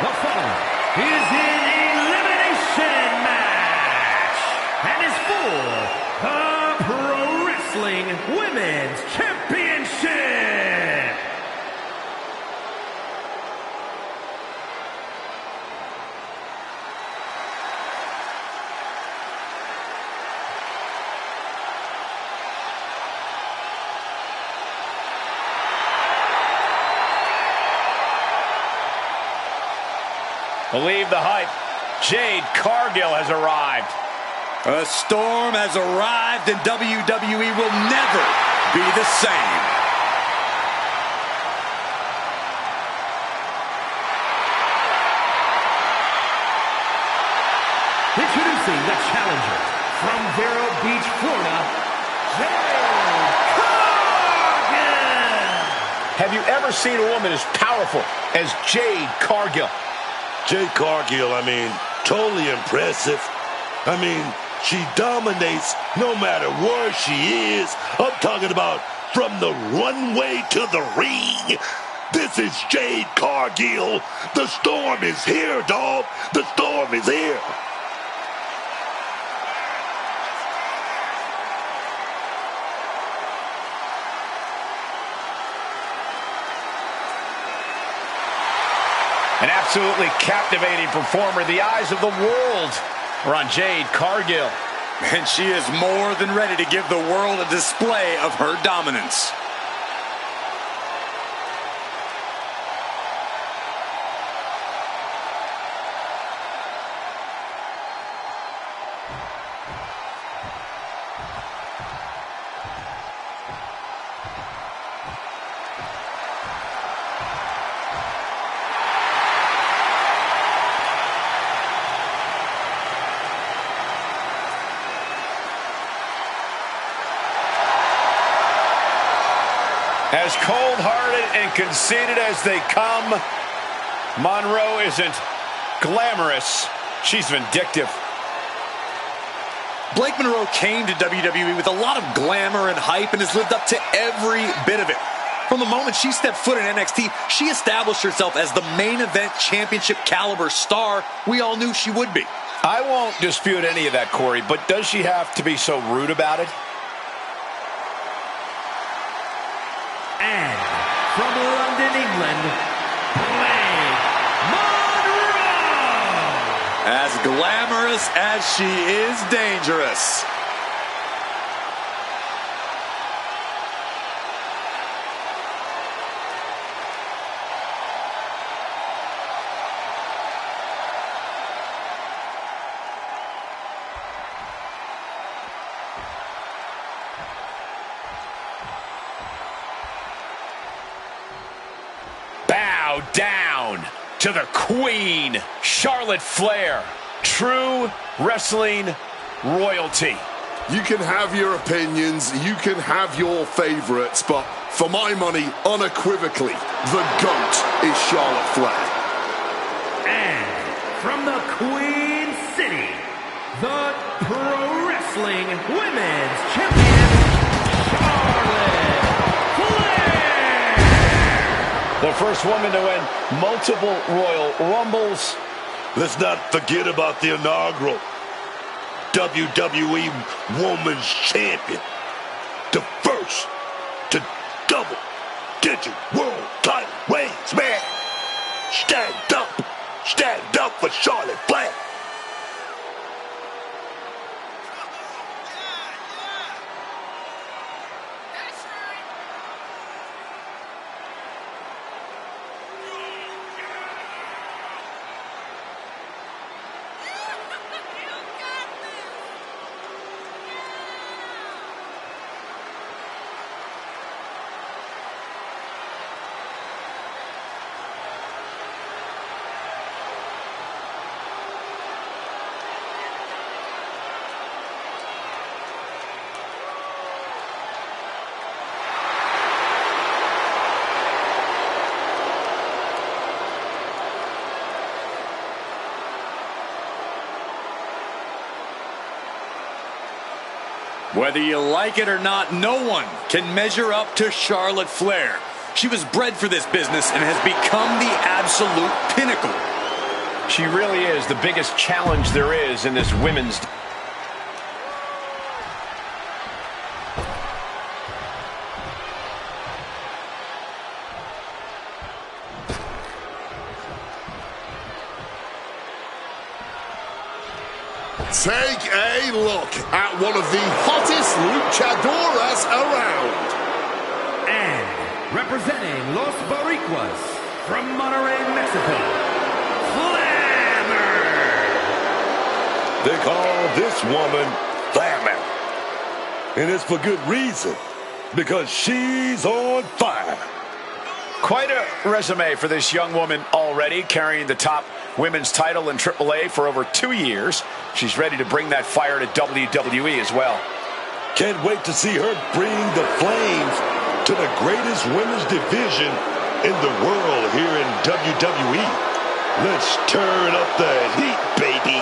The following is an elimination match and is for the Pro Wrestling Women's Championship. Believe the hype. Jade Cargill has arrived. A storm has arrived and WWE will never be the same. Introducing the challenger from Vero Beach, Florida, Jade Cargill. Have you ever seen a woman as powerful as Jade Cargill? Jade Cargill, totally impressive. She dominates no matter where she is. I'm talking about from the runway to the ring. This is Jade Cargill. The storm is here, dog. The storm is here. An absolutely captivating performer. The eyes of the world are on Jade Cargill. And she is more than ready to give the world a display of her dominance. As cold-hearted and conceited as they come, Monroe isn't glamorous. She's vindictive. Blake Monroe came to WWE with a lot of glamour and hype and has lived up to every bit of it. From the moment she stepped foot in NXT, she established herself as the main event championship caliber star we all knew she would be. I won't dispute any of that, Corey, but does she have to be so rude about it? And from London, England, Blake Monroe. As glamorous as she is dangerous. Down to the Queen, Charlotte Flair, true wrestling royalty. You can have your opinions, you can have your favorites, but for my money, unequivocally, the GOAT is Charlotte Flair. And from the Queen City, the Pro Wrestling Women's Champion, Charlotte Flair. The first woman to win multiple Royal Rumbles. Let's not forget about the inaugural WWE Women's Champion. The first to double-digit world title reigns, man. Stand up for Charlotte Flair. Whether you like it or not, no one can measure up to Charlotte Flair. She was bred for this business and has become the absolute pinnacle. She really is the biggest challenge there is in this women's. Take a look at one of the hottest luchadoras around. And representing Los Boricuas from Monterrey, Mexico, Glamour. They call this woman Glamour. And it's for good reason. Because she's on fire. Quite a resume for this young woman already, carrying the top women's title in AAA for over 2 years. She's ready to bring that fire to WWE as well. Can't wait to see her bring the flames to the greatest women's division in the world here in WWE. Let's turn up the heat, baby.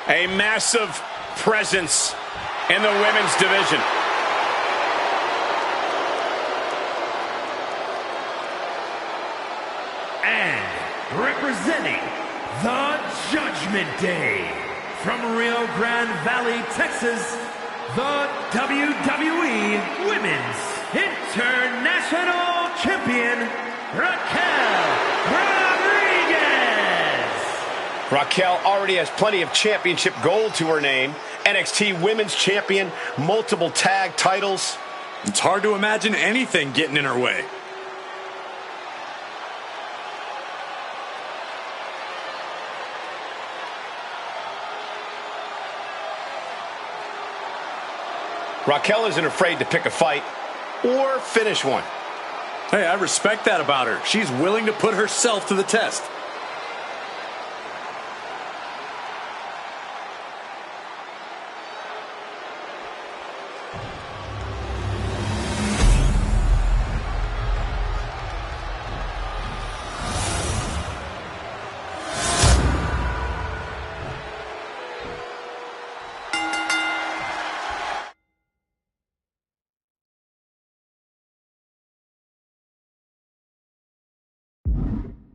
A massive presence in the women's division. And representing the Judgment Day from Rio Grande Valley, Texas, the WWE Women's International Champion, Raquel Rodriguez. Raquel already has plenty of championship gold to her name. NXT Women's Champion, multiple tag titles. It's hard to imagine anything getting in her way. Raquel isn't afraid to pick a fight or finish one. Hey, I respect that about her. She's willing to put herself to the test.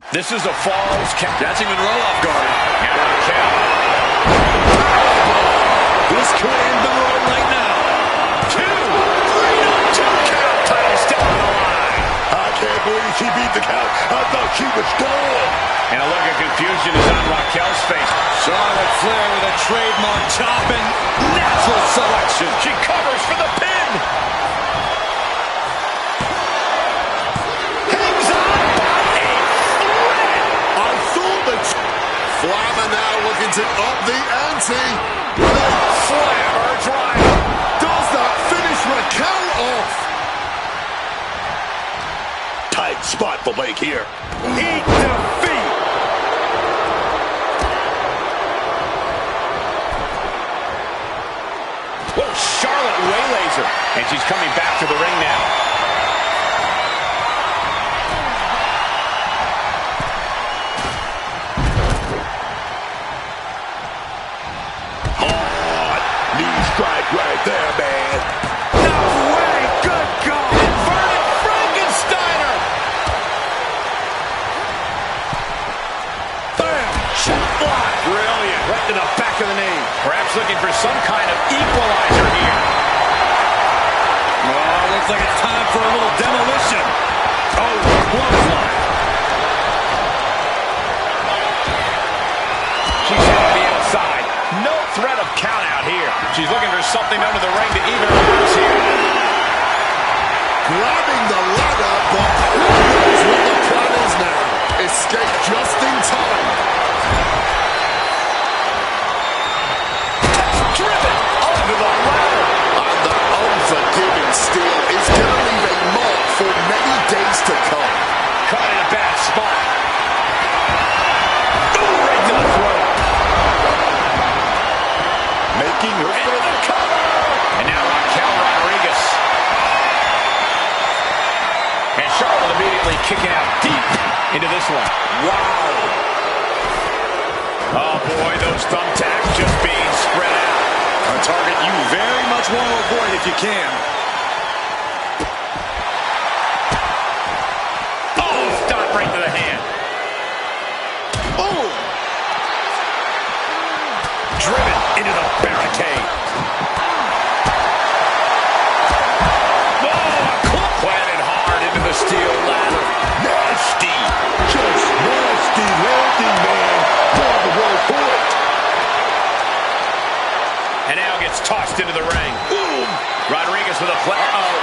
This is a Falls count. Catching Monroe off guard. And Raquel. This could end Monroe right now. 2 count. Title still on the line. I can't believe she beat the count. I thought she was gone. And a look of confusion is on Raquel's face. Charlotte Flair with a trademark chop and natural selection. She covers for the pin. Flammer now looking to up the ante. Flammer drive. Does that finish Raquel off? Tight spot for Blake here. Eat defeat. Whoa, Charlotte waylays her. And she's coming back to the ring now. Right there, man. No way! Good God! Inverted Frankensteiner! Bam! Shot block! Brilliant! Right to the back of the knee. Perhaps looking for some kind of equalizer here. Oh, looks like it's time for a little demolition. Oh, clothesline. She's heading to the outside. No threat of count out here. She's looking for something under the ring to even her odds here. Grabbing the ladder, but who knows what the plan is now? Escape just in time. Driven onto the ladder. And the unforgiving steel is going to leave a mark for many days to come. Caught in a bad spot. Ooh, right to the throat. Making her Into the cover. And now Raquel Rodriguez. And Charlotte immediately kicking out deep into this one. Wow. Oh, boy, those thumbtacks just being spread out. A target you very much want to avoid if you can. Oh, stop right to the hand. Oh! Driven into the barricade. Oh, a clip planted hard into the steel ladder. Nasty. Just nasty landing, man. For the word for it. And now gets tossed into the ring. Boom. Rodriguez with a play. Uh-oh.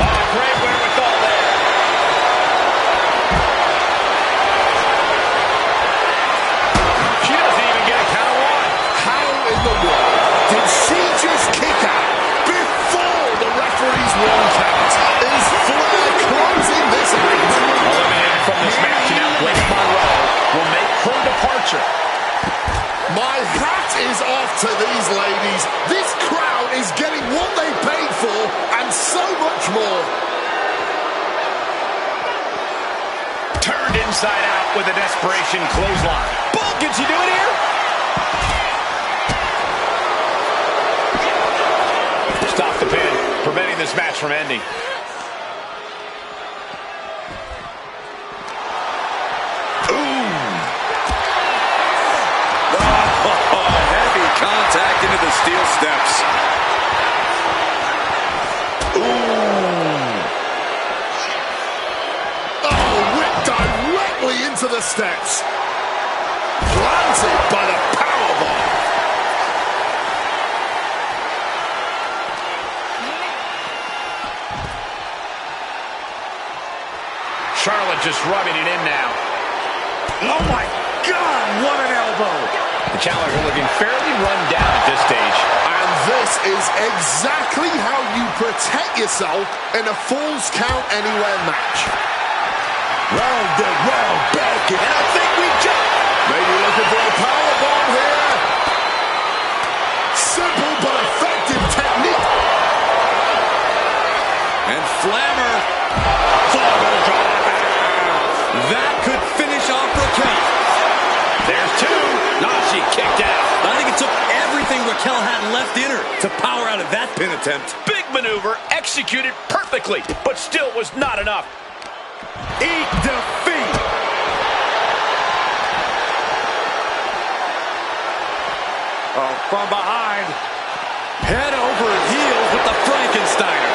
Oh, great wherewithal there. She doesn't even get a count of one. How in the world did she just kick out before the referee's one count? Is Flair closing this out? Eliminated from this match, and now Blake Monroe will make her departure. My hat is off to these ladies. This crowd is getting what they paid for and so much more. Turned inside out with a desperation clothesline. Boom, can she do it here? Stop the pin, preventing this match from ending. Contact into the steel steps. Oh, whipped directly into the steps. Planted by the powerbomb. Charlotte just rubbing it in now. Oh my God, what an elbow. The challenger looking fairly run down at this stage. And this is exactly how you protect yourself in a Falls Count Anywhere match. Round and round, back And I think we jumped. Maybe looking for a powerbomb here. Simple but effective technique. And Flammer. That could finish off Raquel. There's two. No, she kicked out. I think it took everything Raquel had left in her to power out of that pin attempt. Big maneuver, executed perfectly, but still was not enough. Eat defeat. Oh, from behind. Head over heels with the Frankensteiner.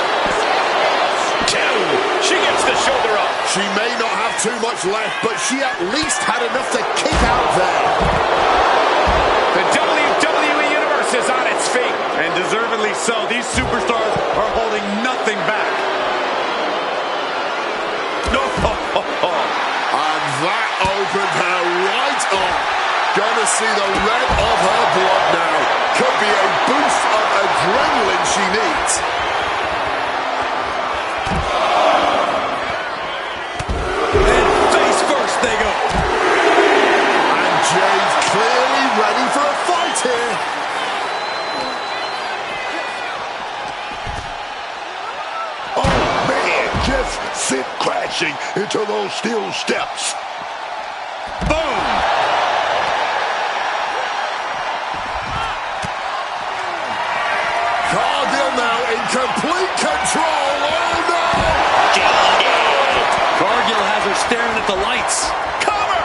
Two. She gets the shoulder up. She may not have too much left, but she at least had enough to kick out there. The WWE Universe is on its feet. And deservedly so. These superstars are holding nothing back. No. And that opened her right up. Gonna see the red of her blood now. Could be a boost of adrenaline she needs. And face first they go. And Jade clearly ready for a fight here. Oh, man, just sit crashing into those steel steps. Boom. Cargill now in complete control. Oh no! Cargill has her staring at the lights. Cover!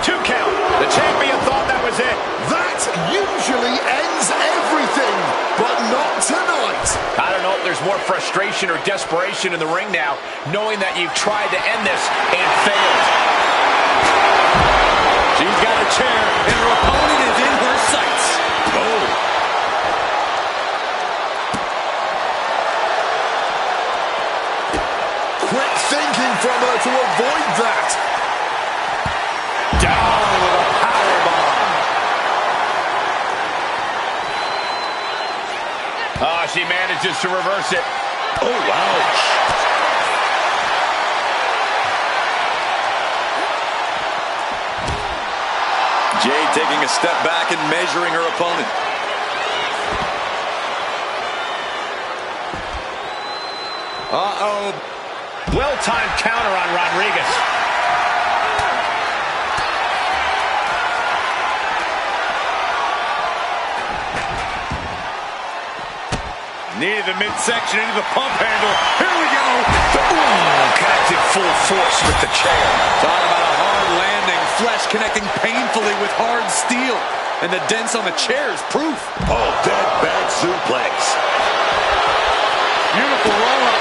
2 count. The champion thought that was it. That usually ends everything, but not tonight. I don't know if there's more frustration or desperation in the ring now, knowing that you've tried to end this and failed. She's got a chair, and her opponent is in her sights. Oh. Quick thinking from her to avoid that. Down with a powerbomb. Oh, she manages to reverse it. Oh, ouch. Jade taking a step back and measuring her opponent. Uh-oh. Well-timed counter on Rodriguez. Knee to the midsection, into the pump handle. Here we go. Boom! Connected full force with the chair. Talk about a hard landing. Flesh connecting painfully with hard steel. And the dents on the chair is proof. Oh, dead back suplex. Beautiful roll-up.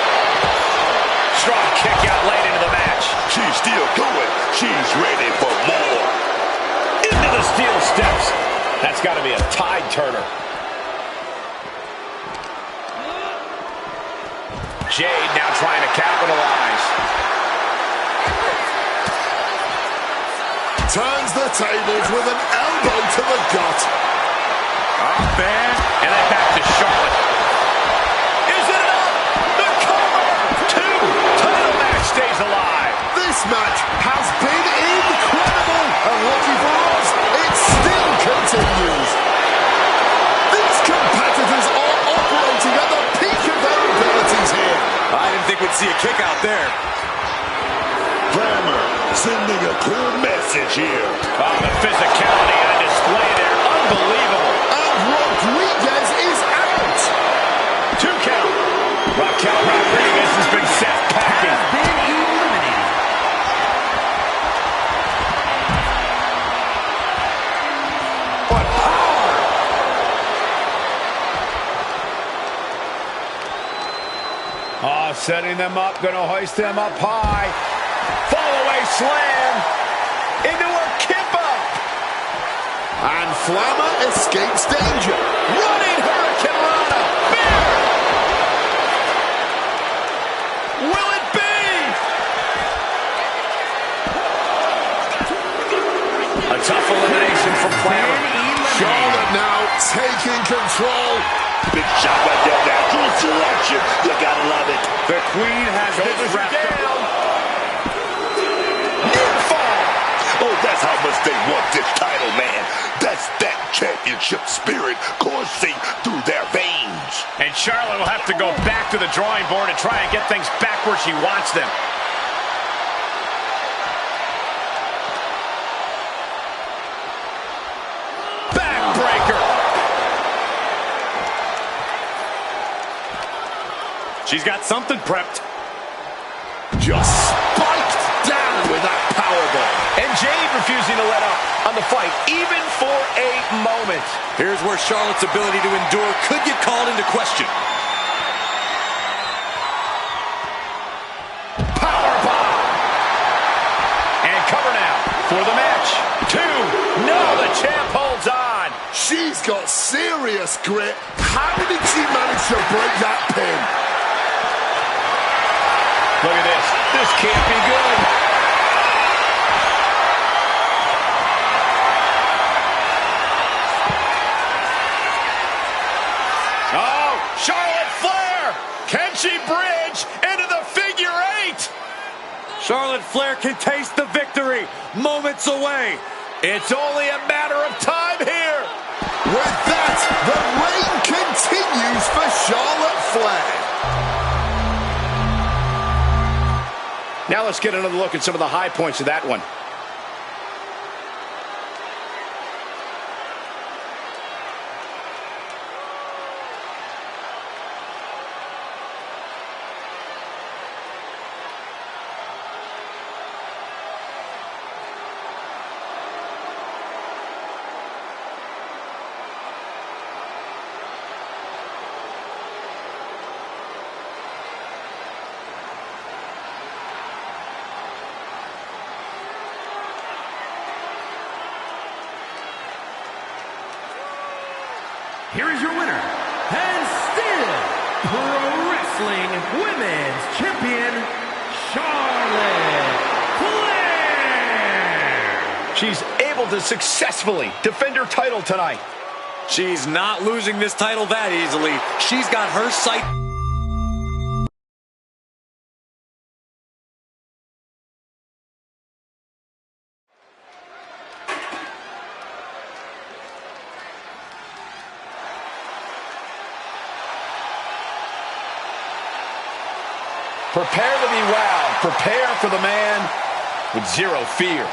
Strong kick out late into the match. She's still going. She's ready for more. Into the steel steps. That's got to be a tide turner. Jade now trying to capitalize. Turns the tables with an elbow to the gut. Oh, man. And then back to Charlotte. Is it enough? The cover! 2. Title match stays alive. This match has been incredible. And lucky for us, it still continues. These competitors are operating at the peak of their abilities here. I didn't think we'd see a kick out there. Glamour sending a clear message here. Oh, the physicality on display there. Unbelievable. And Rodriguez is out. 2 count. Raquel Rodriguez has been sent packing. Been eliminated. What power! Oh, setting them up, gonna hoist them up high. Fall away slam into a kip up. And Flammer escapes danger. Running Hurricane Rana. Bear. Will it be? A tough elimination from Flammer. Charlotte now taking control. Big shot right there. Natural selection. You gotta love it. The Queen has this wrapped up. Oh, that's how much they want this title, man. That's that championship spirit coursing through their veins. And Charlotte will have to go back to the drawing board and try and get things back where she wants them. Backbreaker. She's got something prepped. Just spiked down with that powerbomb. And Jade refusing to let up on the fight, even for a moment. Here's where Charlotte's ability to endure could get called into question. Powerbomb. And cover now for the match. 2. No, the champ holds on. She's got serious grit. How did she manage to break that pin? Look at this. This can't be good. Oh, Charlotte Flair. Can she bridge into the figure 8? Charlotte Flair can taste the victory. Moments away. It's only a matter of time here. With that, the reign continues for Charlotte Flair. Now let's get another look at some of the high points of that one. Here is your winner, and still Pro Wrestling Women's Champion, Charlotte Flair. She's able to successfully defend her title tonight. She's not losing this title that easily. She's got her sight. Prepare to be wowed. Prepare for the man with zero fear.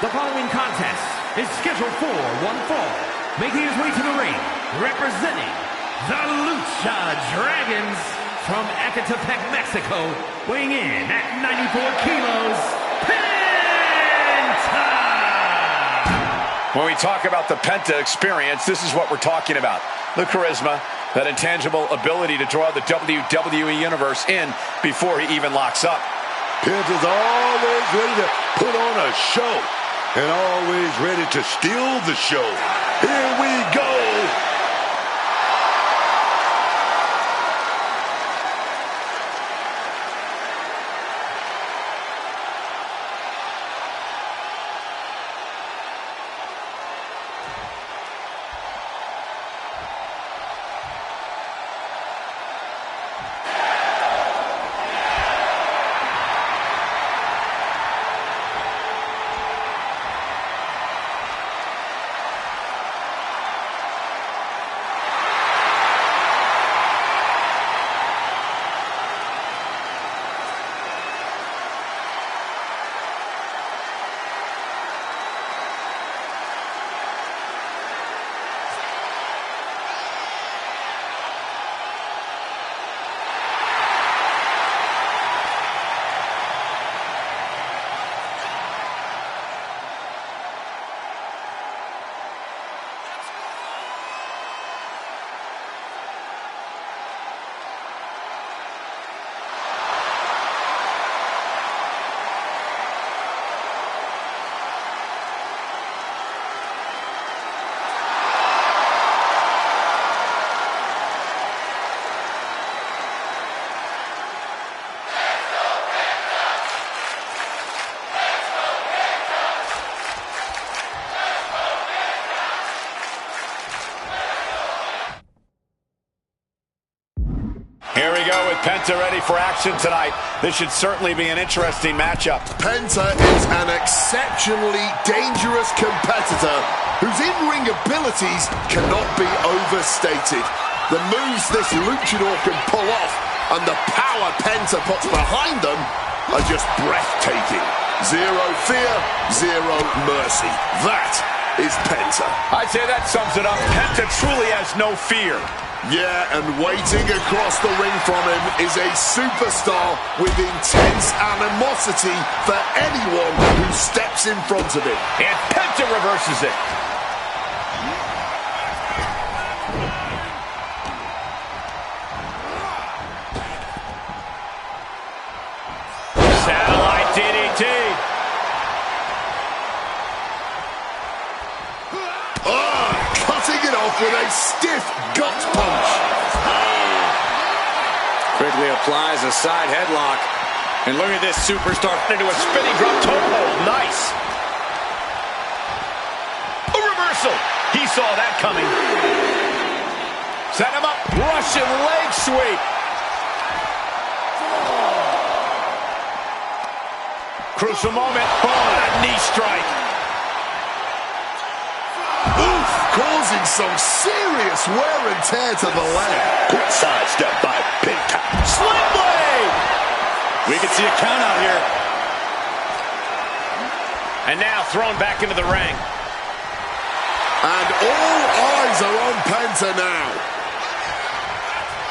The following contest is scheduled for one fall. Making his way to the ring, representing the Lucha Dragons from Ecatepec, Mexico, weighing in at 94 kilos, Penta! When we talk about the Penta experience, this is what we're talking about. The charisma, that intangible ability to draw the WWE Universe in before he even locks up. Penta's always ready to put on a show. And always ready to steal the show. Here we go. Here we go with Penta ready for action tonight. This should certainly be an interesting matchup. Penta is an exceptionally dangerous competitor whose in-ring abilities cannot be overstated. The moves this luchador can pull off and the power Penta puts behind them are just breathtaking. Zero fear, zero mercy. That is Penta. I'd say that sums it up. Penta truly has no fear. Yeah, and waiting across the ring from him is a superstar with intense animosity for anyone who steps in front of him. And Penta reverses it. Satellite DDT. Cutting it off with a stiff gut punch. Quickly applies a side headlock. And look at this superstar Into a spinning drop toe hold. Nice. A reversal. He saw that coming. Set him up. Russian leg sweep. Crucial moment. Oh, that knee strike. Oof, causing some serious wear and tear to the leg. Quick sidestep by Penta. Sling blade. We can see a count out here. And now thrown back into the ring. And all eyes are on Penta now.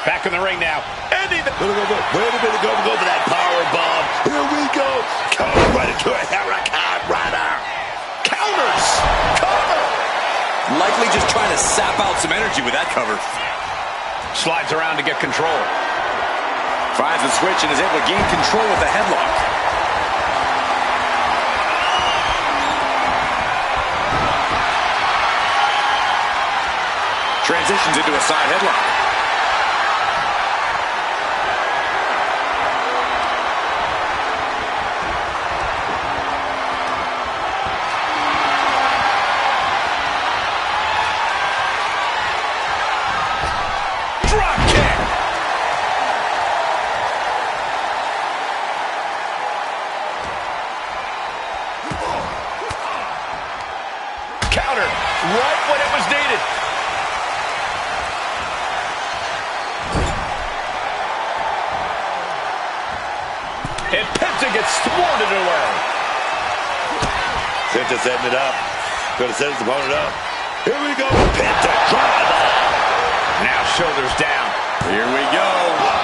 Back in the ring now. Ending the... Wait a minute, go for that power bomb. Here we go. Come right into a Hurricane Runner. Counters. Cover. Likely just trying to sap out some energy with that cover. Slides around to get control. Finds the switch and is able to gain control with the headlock. Transitions into a side headlock. Penta setting it up. Gonna set his opponent up. Here we go. Penta driver. Now shoulders down. Here we go.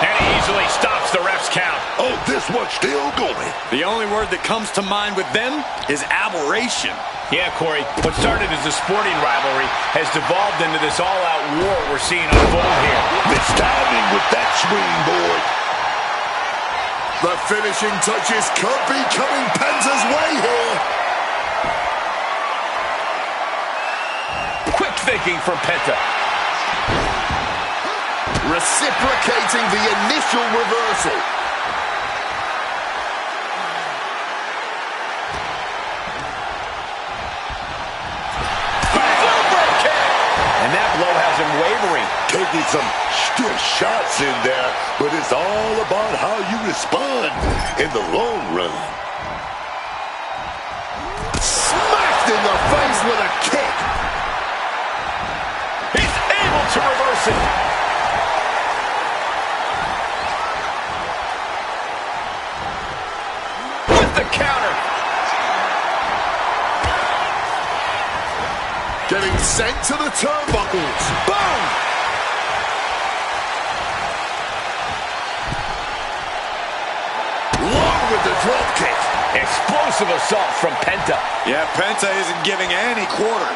And he easily stops the ref's count. Oh, this one's still going. The only word that comes to mind with them is aberration. Yeah, Corey, what started as a sporting rivalry has devolved into this all-out war we're seeing unfold here. This timing with that springboard. The finishing touches could be coming Penta's way here. Quick thinking from Penta. Reciprocating the initial reversal. And that blow has him wavering. Taking some stiff shots in there, but it's all about how you respond in the long run. Smacked in the face with a kick. He's able to reverse it. With the counter. Getting sent to the turnbuckles. Boom! Long with the drop kick. Explosive assault from Penta. Yeah, Penta isn't giving any quarter.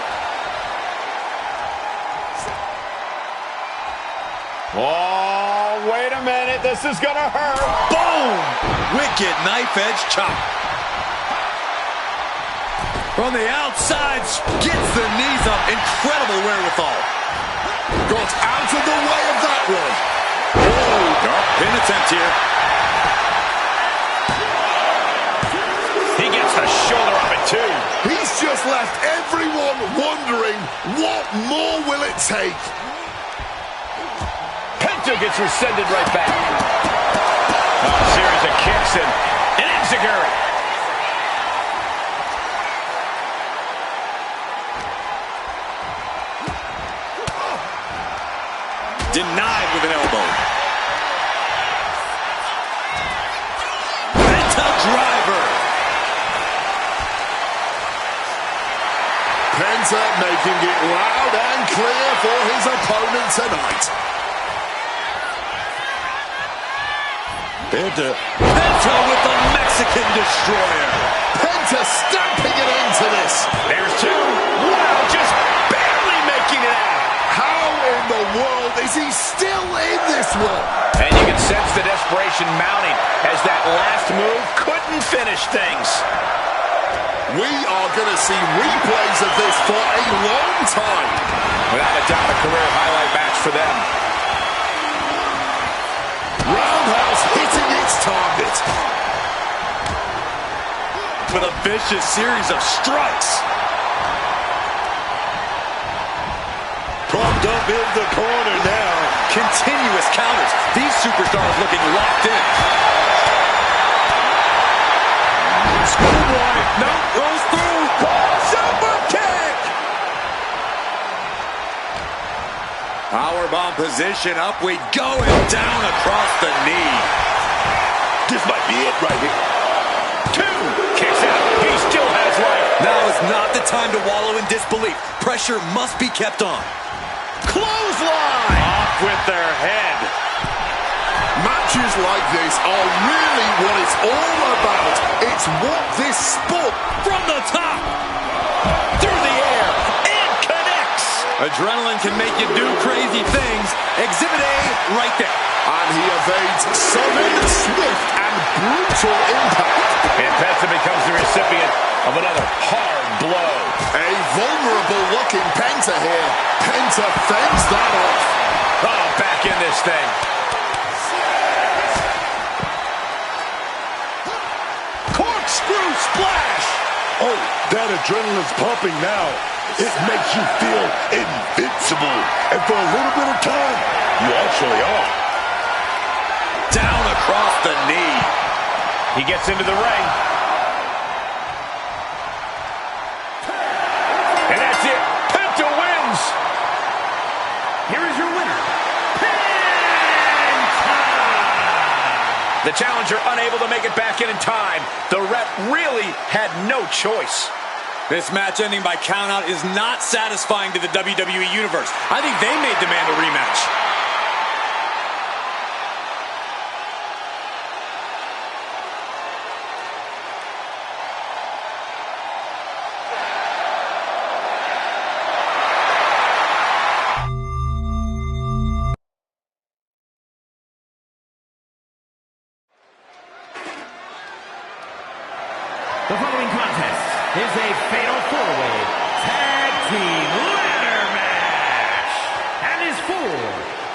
Oh, wait a minute. This is going to hurt. Boom! Wicked knife edge chop. From the outside, gets the knees up. Incredible wherewithal. Got out of the way of that one. Oh, dark pin attempt here. He gets the shoulder up at two. He's just left everyone wondering, what more will it take? Penta gets rescinded right back. Oh, a series of kicks and an enziguri. Denied with an elbow. Penta driver. Penta making it loud and clear for his opponent tonight. Penta With the Mexican destroyer. Penta stamping an end to this. There's two. Wow, just barely making it out. How in the world is he still in this one? And you can sense the desperation mounting as that last move couldn't finish things. We are going to see replays of this for a long time. Without a doubt, a career highlight match for them. Roundhouse hitting its target. With a vicious series of strikes. propped up in the corner now. Continuous counters. These superstars looking locked in. Schoolboy. No, rolls through. Super kick. Powerbomb position. Up we go and down across the knee. This might be it right here. Two. Kicks out. He still has life. Now is not the time to wallow in disbelief. Pressure must be kept on. Clothesline. Off with their head. Matches like this are really what it's all about. It's what this sport... From the top. Through the air. And connects. Adrenaline can make you do crazy things. Exhibit A right there. And he evades sudden, swift, and brutal impact. And Penta becomes the recipient of another hard blow. A vulnerable-looking Penta here. Penta fends that off. Oh, back in this thing. Corkscrew splash. Oh, that adrenaline's pumping now. It makes you feel invincible. And for a little bit of time, you actually are. Down across the knee. He gets into the ring. And that's it. Penta wins. Here is your winner, Penta! The challenger unable to make it back in time. The ref really had no choice. This match ending by countout is not satisfying to the WWE Universe. I think they may demand a rematch. The following contest is a fatal four-way tag team ladder match and is for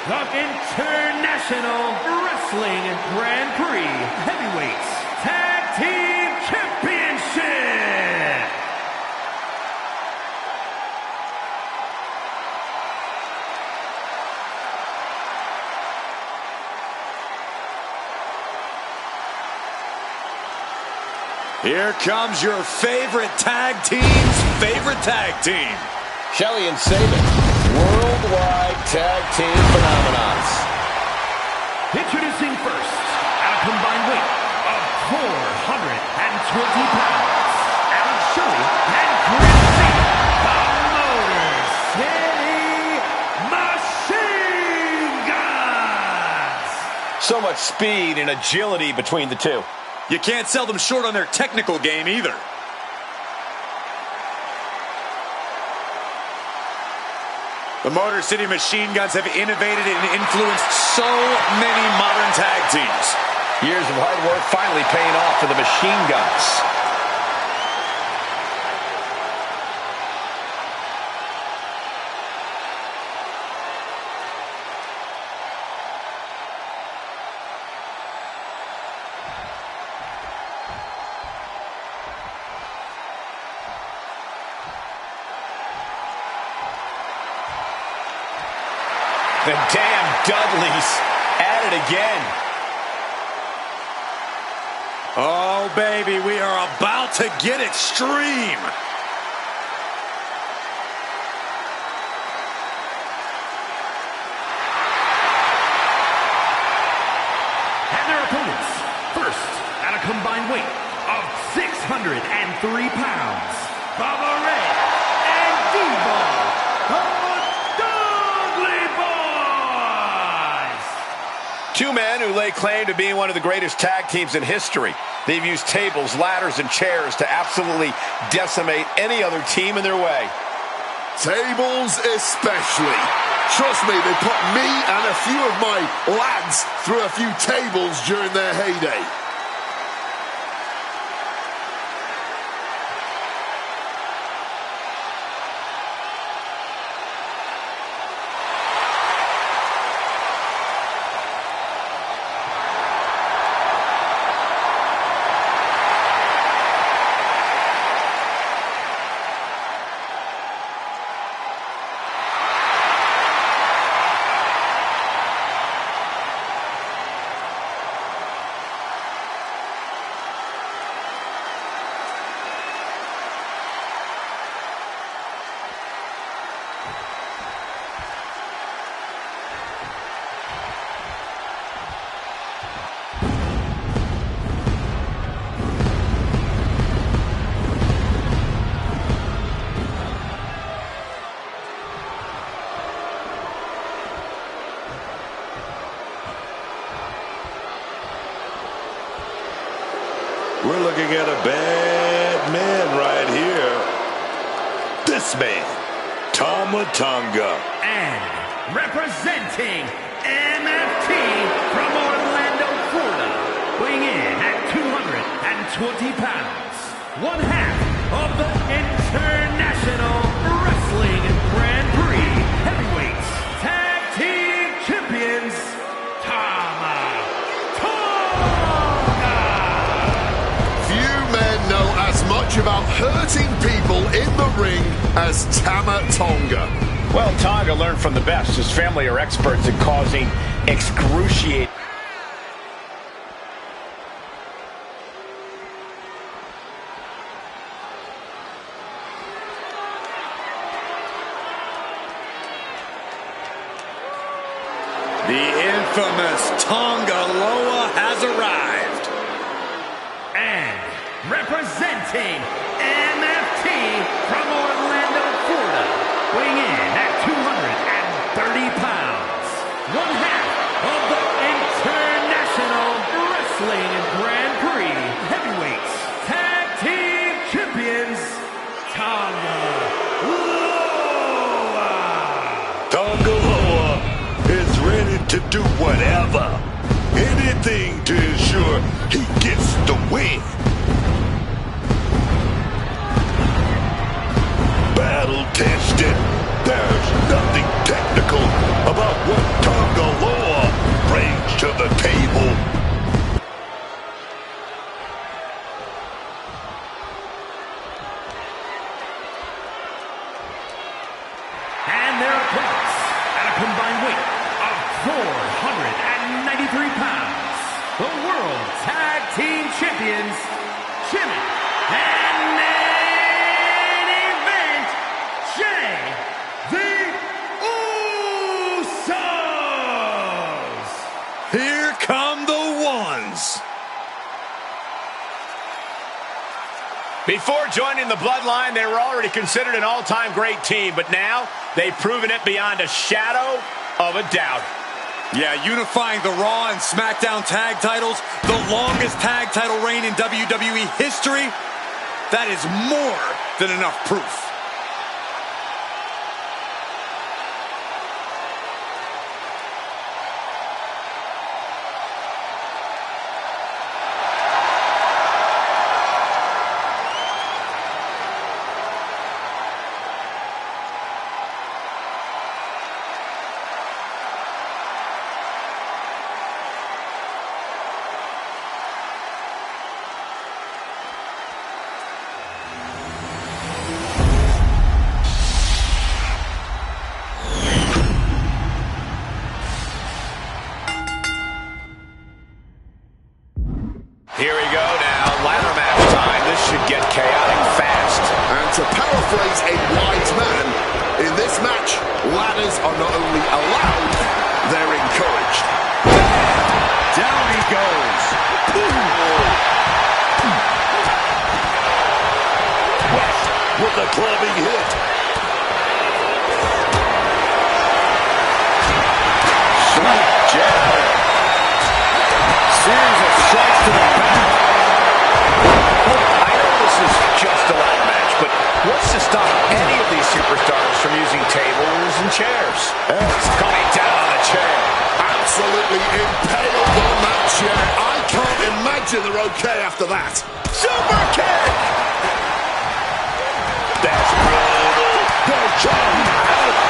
the International Wrestling Grand Prix Heavyweights Tag Team Championship. Here comes your favorite tag team's favorite tag team. Shelley and Sabin, worldwide tag team phenomenons. Introducing first, at a combined weight of 420 pounds, Alex Shelley and Chris Sabin, the Motor City Machine Guns. So much speed and agility between the two. You can't sell them short on their technical game either. The Motor City Machine Guns have innovated and influenced so many modern tag teams. Years of hard work finally paying off for the Machine Guns. The damn Dudleys at it again. Oh, baby, we are about to get extreme. And their opponents, first, at a combined weight of 603 pounds, Bubba Ray and Devo, the Dudley Boys. Two men who lay claim to being one of the greatest tag teams in history. They've used tables, ladders, and chairs to absolutely decimate any other team in their way. Tables especially. Trust me, they put me and a few of my lads through a few tables during their heyday. We're looking at a bad man right here. This man, Tama Tonga. And representing MFT from Orlando, Florida, weighing in at 220 pounds, one half of the International Wrestling Grand Prix Heavyweights Tag Team Champions, Tama Tonga. Few men know as much about hurting people in the ring as Tama Tonga. Well, Tonga learned from the best. His family are experts in causing excruciating... The infamous Tonga Loa has arrived. And representing MFT from Orlando, Florida, weighing in at 230 pounds, one half of the International Wrestling Grand Prix Heavyweights Tag Team Champions, Tonga Loa. Tonga Loa is ready to do whatever, anything to ensure he gets the win. Battle tested. There's nothing technical about what Tonga Loa brings to the table. And their opponents at a combined weight of 493 pounds, the World Tag Team Champions, Jimmy and main event, Jay the Usos. Here come the ones. Before joining the Bloodline, they were already considered an all-time great team, but now they've proven it beyond a shadow of a doubt. Yeah, unifying the Raw and SmackDown tag titles, the longest tag title reign in WWE history. That is more than enough proof. Here we go now, ladder match time. This should get chaotic fast. And to paraphrase a wise man, in this match, ladders are not only allowed, they're encouraged. Down he goes. West with a clubbing hit. Sweet jab. Series of strikes to the back. I know this is just a ladder match, but what's to stop any of these superstars from using tables and chairs? It's coming down on a chair. Absolutely impaled on that chair. I can't imagine they're okay after that. Super kick! That's brutal. They're trying out.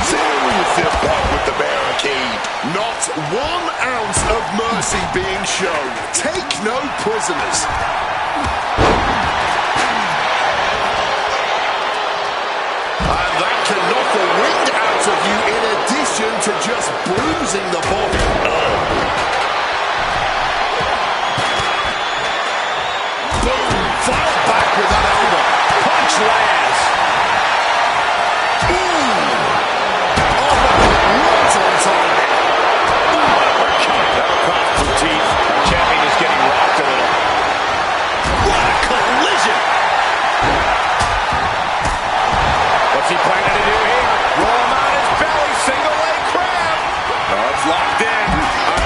Serious impact with the barricade. Not 1 ounce of mercy being shown. Take no prisoners. And that can knock the wind out of you in addition to just bruising the body. Boom! Fired back with that elbow. Punch lands. Right on time. That'll cost some teeth. Our champion is getting rocked a little. What a collision. What's he planning to do here? Roll him on his belly. Single leg crab. Oh, it's locked in.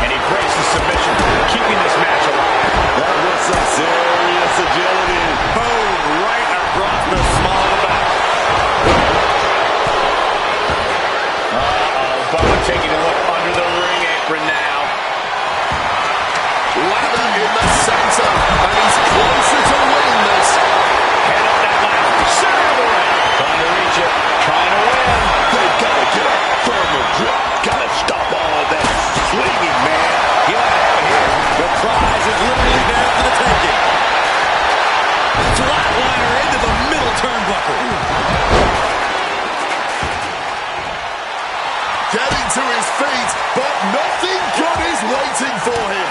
And he breaks the submission, keeping this match alive. That was some serious agility. Boom, right across the small of the back. Bubba taking a look under the ring apron now. Ladder in the center, and he's closer to winning this. Head up that ladder. Center of the ring. Trying to reach it. Trying to win. They gotta get a firmer grip. Gotta stop all that swinging, man. He'll have it here. The prize is literally there for the taking. Flatliner into the middle turnbuckle. Getting to his feet, but nothing good is waiting for him.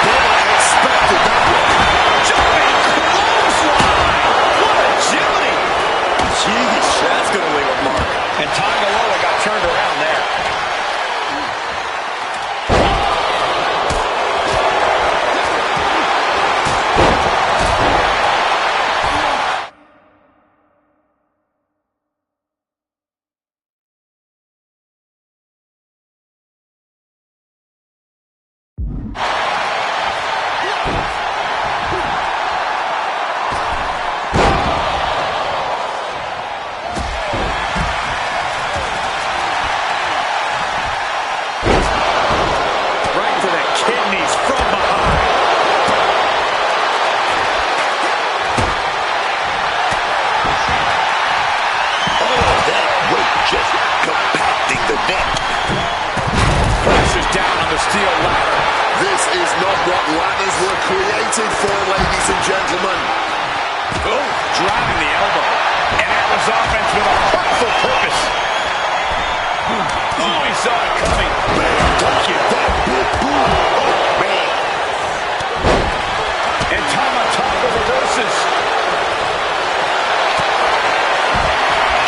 Bubba expected that one. Jumping clothesline. What agility. Jeez, that's going to leave a mark. And Tonga Loa got turned around there. the steel ladder. This is not what ladders were created for, ladies and gentlemen. Oh, driving the elbow. And Atlas offense with a hurtful purpose. Oh, he saw it coming. Man, look at that big boom. Oh, man. And Tama Tonga reverses.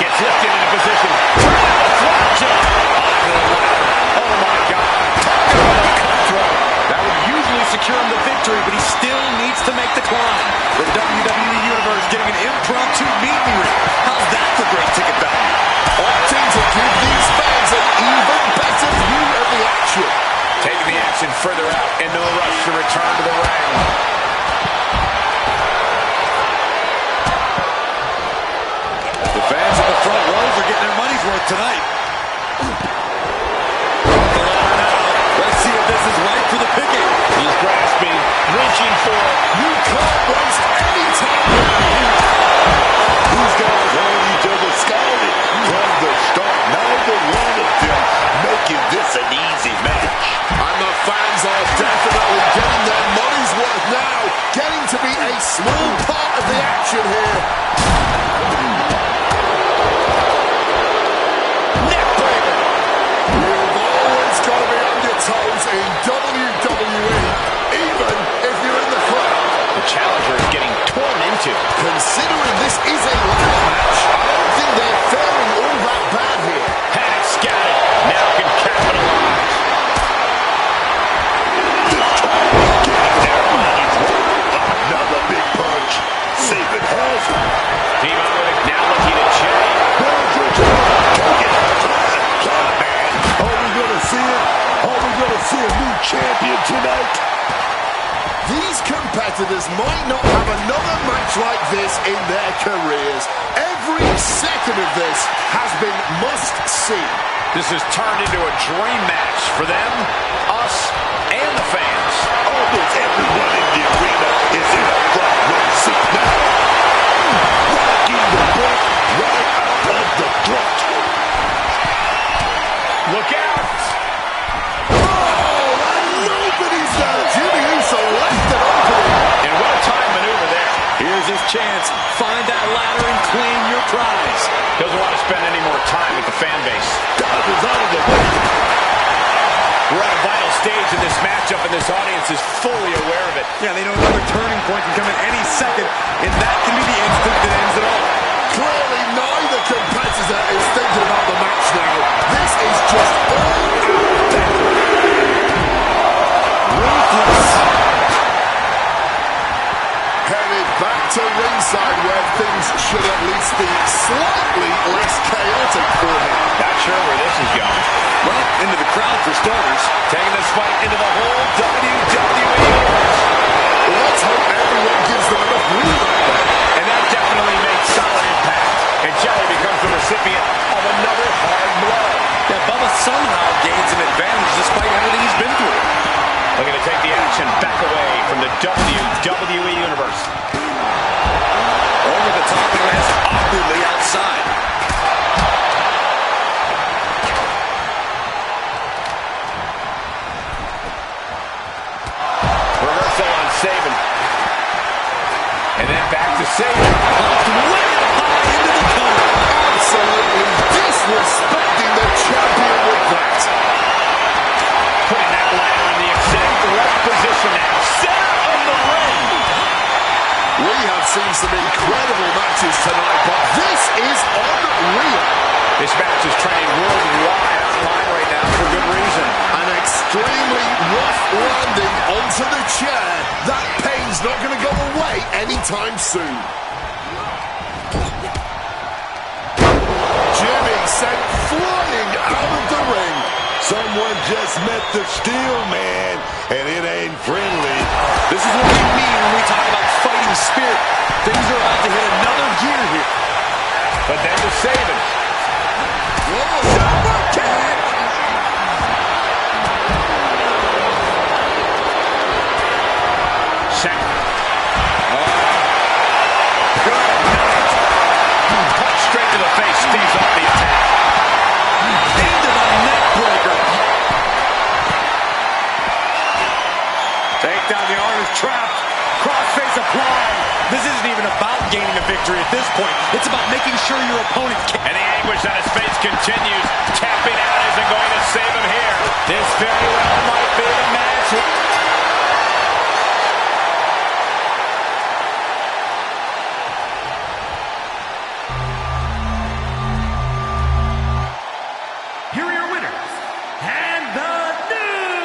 Gets lifted into position. Flapjack. Onto the ladder. Oh, my God. Talking about a cutthroat. That would usually secure him the victory, but he still needs to make the climb. The WWE Universe getting an impromptu meet and greet. How's that for great ticket value? Opting to give these fans an even better view of the action. Taking the action further out and no rush to return to the ring. The fans in the front rows are getting their money's worth tonight. The ladder now. Let's see if this is right for the picking. He's grasping, reaching for it. You can't waste any time now. These guys had each other scouted from the start. Neither one of them making this an easy match. And the fans are definitely getting their money's worth now. Getting to be a small part of the action here. Neckbreaker. You've always got to be on your toes in WWE, even if you're in the crowd. The challenger is getting torn into. Considering this is a ladder match, I don't think they're faring all that bad here. Had it scouted. Now can capitalize. Another big punch. Saban has it. Team Owens now looking at Jay. Are we going to see it? Are we going to see a new champion tonight? These competitors might not have another match like this in their careers. Every second of this has been must-see. This has turned into a dream match for them, us, and the fans. Almost everyone in the arena is in a front row seat now. Rocking the boat right out of the throat. Look out! Oh, and nobody's there. Jimmy Uso left it open. And what a time maneuver there. Here's his chance. Find that ladder and claim your prize. Doesn't want to spend any more time with the fan base. Dog is out of the way. We're at a vital stage in this matchup, and this audience is fully aware of it. Yeah, they know another turning point can come at any second, and that can be the instant that ends it all. Clearly, neither competitor is thinking about the match now. This is just all out there. Ruthless. Headed back to ringside where things should at least be slightly less chaotic for him. Not sure where this is going. Well, into the crowd for starters. Taking this fight into the whole WWE Universe. Let's hope everyone gives them enough room out there. And that definitely makes solid impact. And Jelly becomes the recipient of another hard blow. Yeah, Bubba somehow gains an advantage despite everything he's been through. Looking to take the action back away from the WWE Universe. Over the top and lands awkwardly outside. Reversal on Saban. And then back to Saban. Popped way up high into the cover. Absolutely disrespecting the champion with that. Putting that ladder in the exact right position now. Center of the ring. We have seen some incredible matches tonight, but this is unreal. This match is trending worldwide online right now for good reason. An extremely rough landing onto the chair. That pain's not going to go away anytime soon. Jimmy sent flying out of the ring. Someone just met the steel man, and it ain't friendly. This is what we mean when we talk about fighting spirit. Things are about to hit another gear here. But then to Saban. Whoa, super kick! Second. Good night. Punch straight to the face. Stays off the attack. Into the neck breaker. victory at this point. It's about making sure your opponent can't. And the anguish on his face continues. Tapping out isn't going to save him here. This very well might be the match. Here are your winners, and the new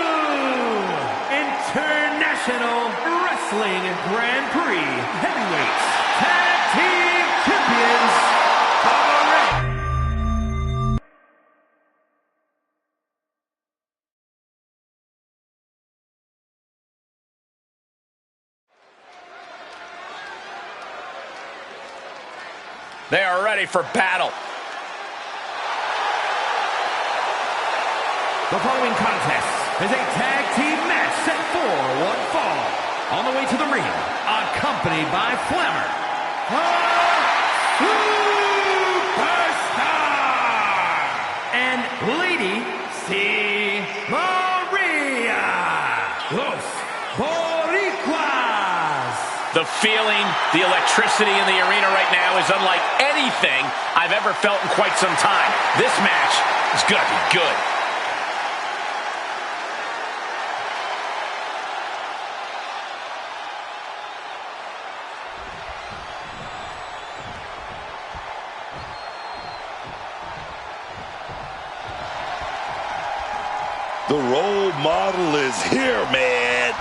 International Wrestling Grand Prix Heavyweights Tag Team Champions, They are ready for battle. The following contest is a tag team match set for one fall. On the way to the ring, accompanied by Flammer, the Superstar, and Lady C. Maria, Los Boricuas. The feeling, the electricity in the arena right now is unlike anything I've ever felt in quite some time. This match is going to be good. The role model is here, man.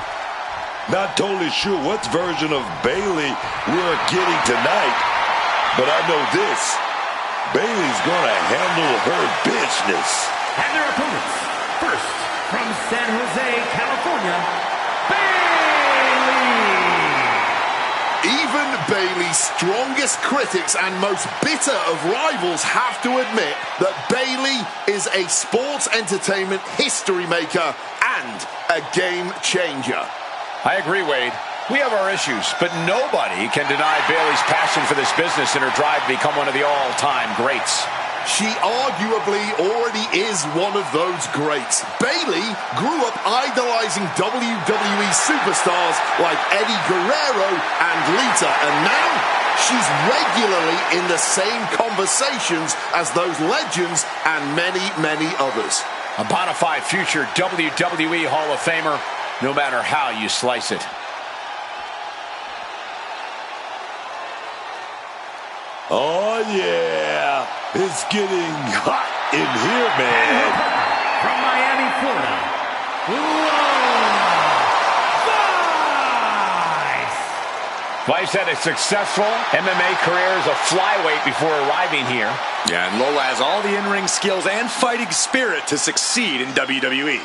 Not totally sure what version of Bayley we're getting tonight, but I know this. Bayley's gonna handle her business. And their opponents, first, from San Jose, California, Bayley. Even Bayley's strongest critics and most bitter of rivals have to admit that Bayley is a sports entertainment history maker and a game changer. I agree, Wade. We have our issues, but nobody can deny Bayley's passion for this business and her drive to become one of the all-time greats. She arguably already is one of those greats. Bayley grew up idolizing WWE superstars like Eddie Guerrero and Lita, and now she's regularly in the same conversations as those legends and many, many others. A bona fide future WWE Hall of Famer, no matter how you slice it. Oh, yeah. It's getting hot in here, man. From Miami, Florida, Lola Vice had a successful MMA career as a flyweight before arriving here. Yeah, and Lola has all the in-ring skills and fighting spirit to succeed in WWE.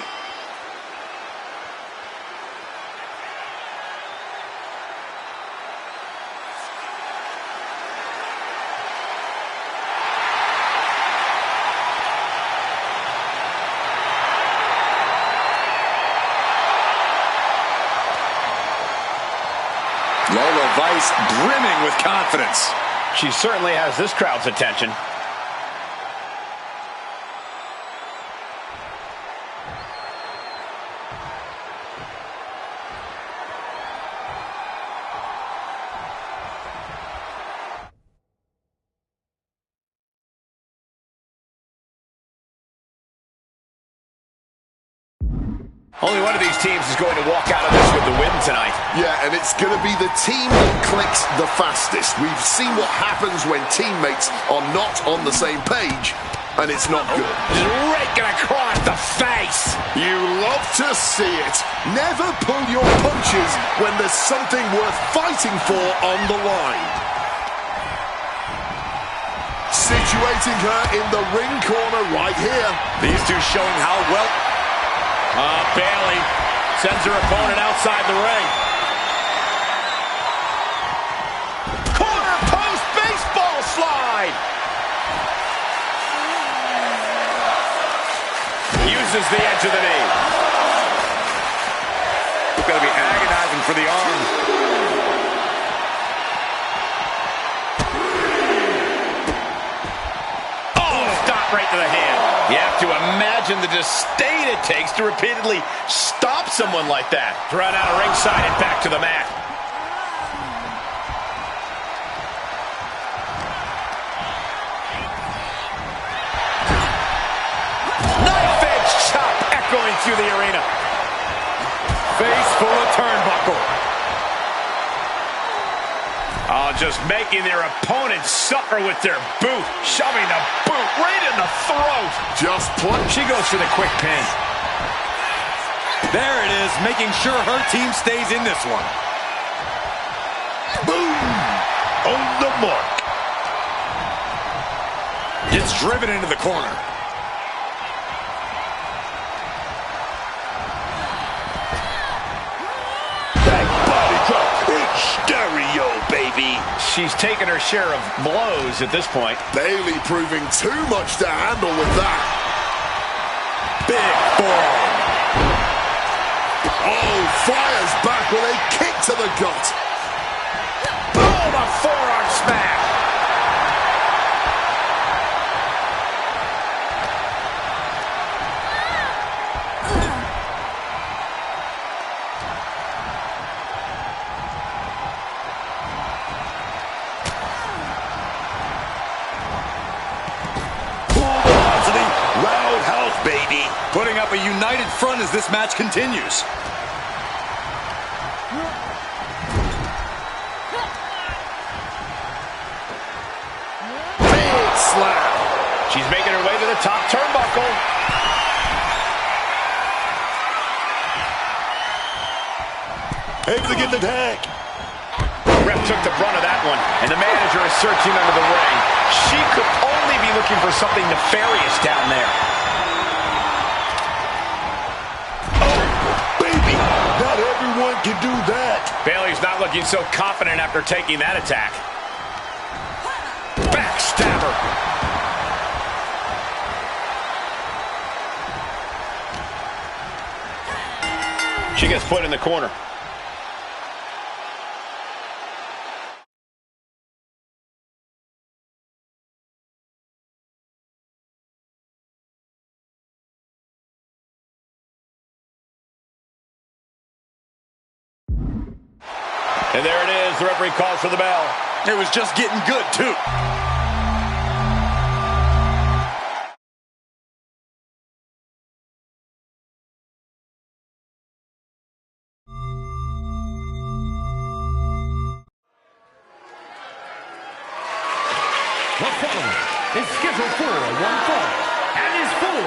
Lola Vice brimming with confidence. She certainly has this crowd's attention. Only one of these teams is going to walk out of this with the win tonight. Yeah, and it's going to be the team that clicks the fastest. We've seen what happens when teammates are not on the same page, and it's not good. Just raking across the face. You love to see it. Never pull your punches when there's something worth fighting for on the line. Situating her in the ring corner right here. These two showing how well... Bayley sends her opponent outside the ring. Corner post baseball slide. Uses the edge of the knee. It's going to be agonizing for the arm. Oh, stop right to the hand. You have to imagine the disdain it takes to repeatedly stop someone like that. Thrown out of ringside and back to the mat. through the arena. Face full of turnbuckle. Oh, just making their opponent suffer with their boot. Shoving the boot right in the throat. Just play. She goes for the quick pin. There it is, making sure her team stays in this one. Boom! On the mark. Gets driven into the corner. Back body drop in stereo, baby. She's taken her share of blows at this point. Bailey proving too much to handle with that. Big forearm. Oh, fires back with a kick to the gut. Oh, the forearm smack. Full velocity, roundhouse, baby. Putting up a united front as this match continues. Big slap. She's making her way to the top turnbuckle. Able to get the tag. Ref took the brunt of that one, and the manager is searching under the ring. She could only be looking for something nefarious down there. Oh, baby. Not everyone can do that. Bayley's not looking so confident after taking that attack. Backstabber. She gets put in the corner. And there it is. The referee calls for the bell. It was just getting good, too. The following is scheduled for one fall and is for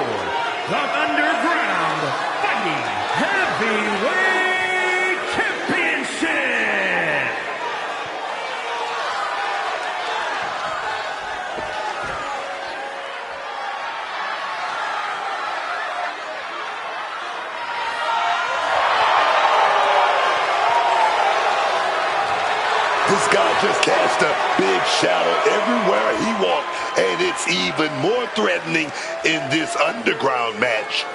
the Underground Fighting Heavyweight Championship. This guy just cast a big shadow everywhere he walked, and it's even more threatening in this underground match.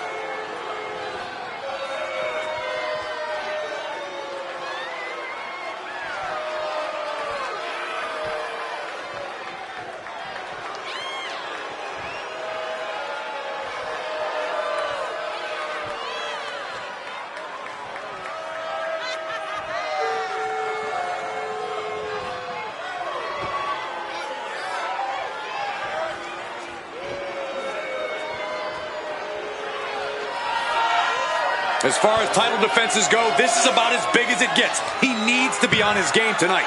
As far as title defenses go, this is about as big as it gets. He needs to be on his game tonight.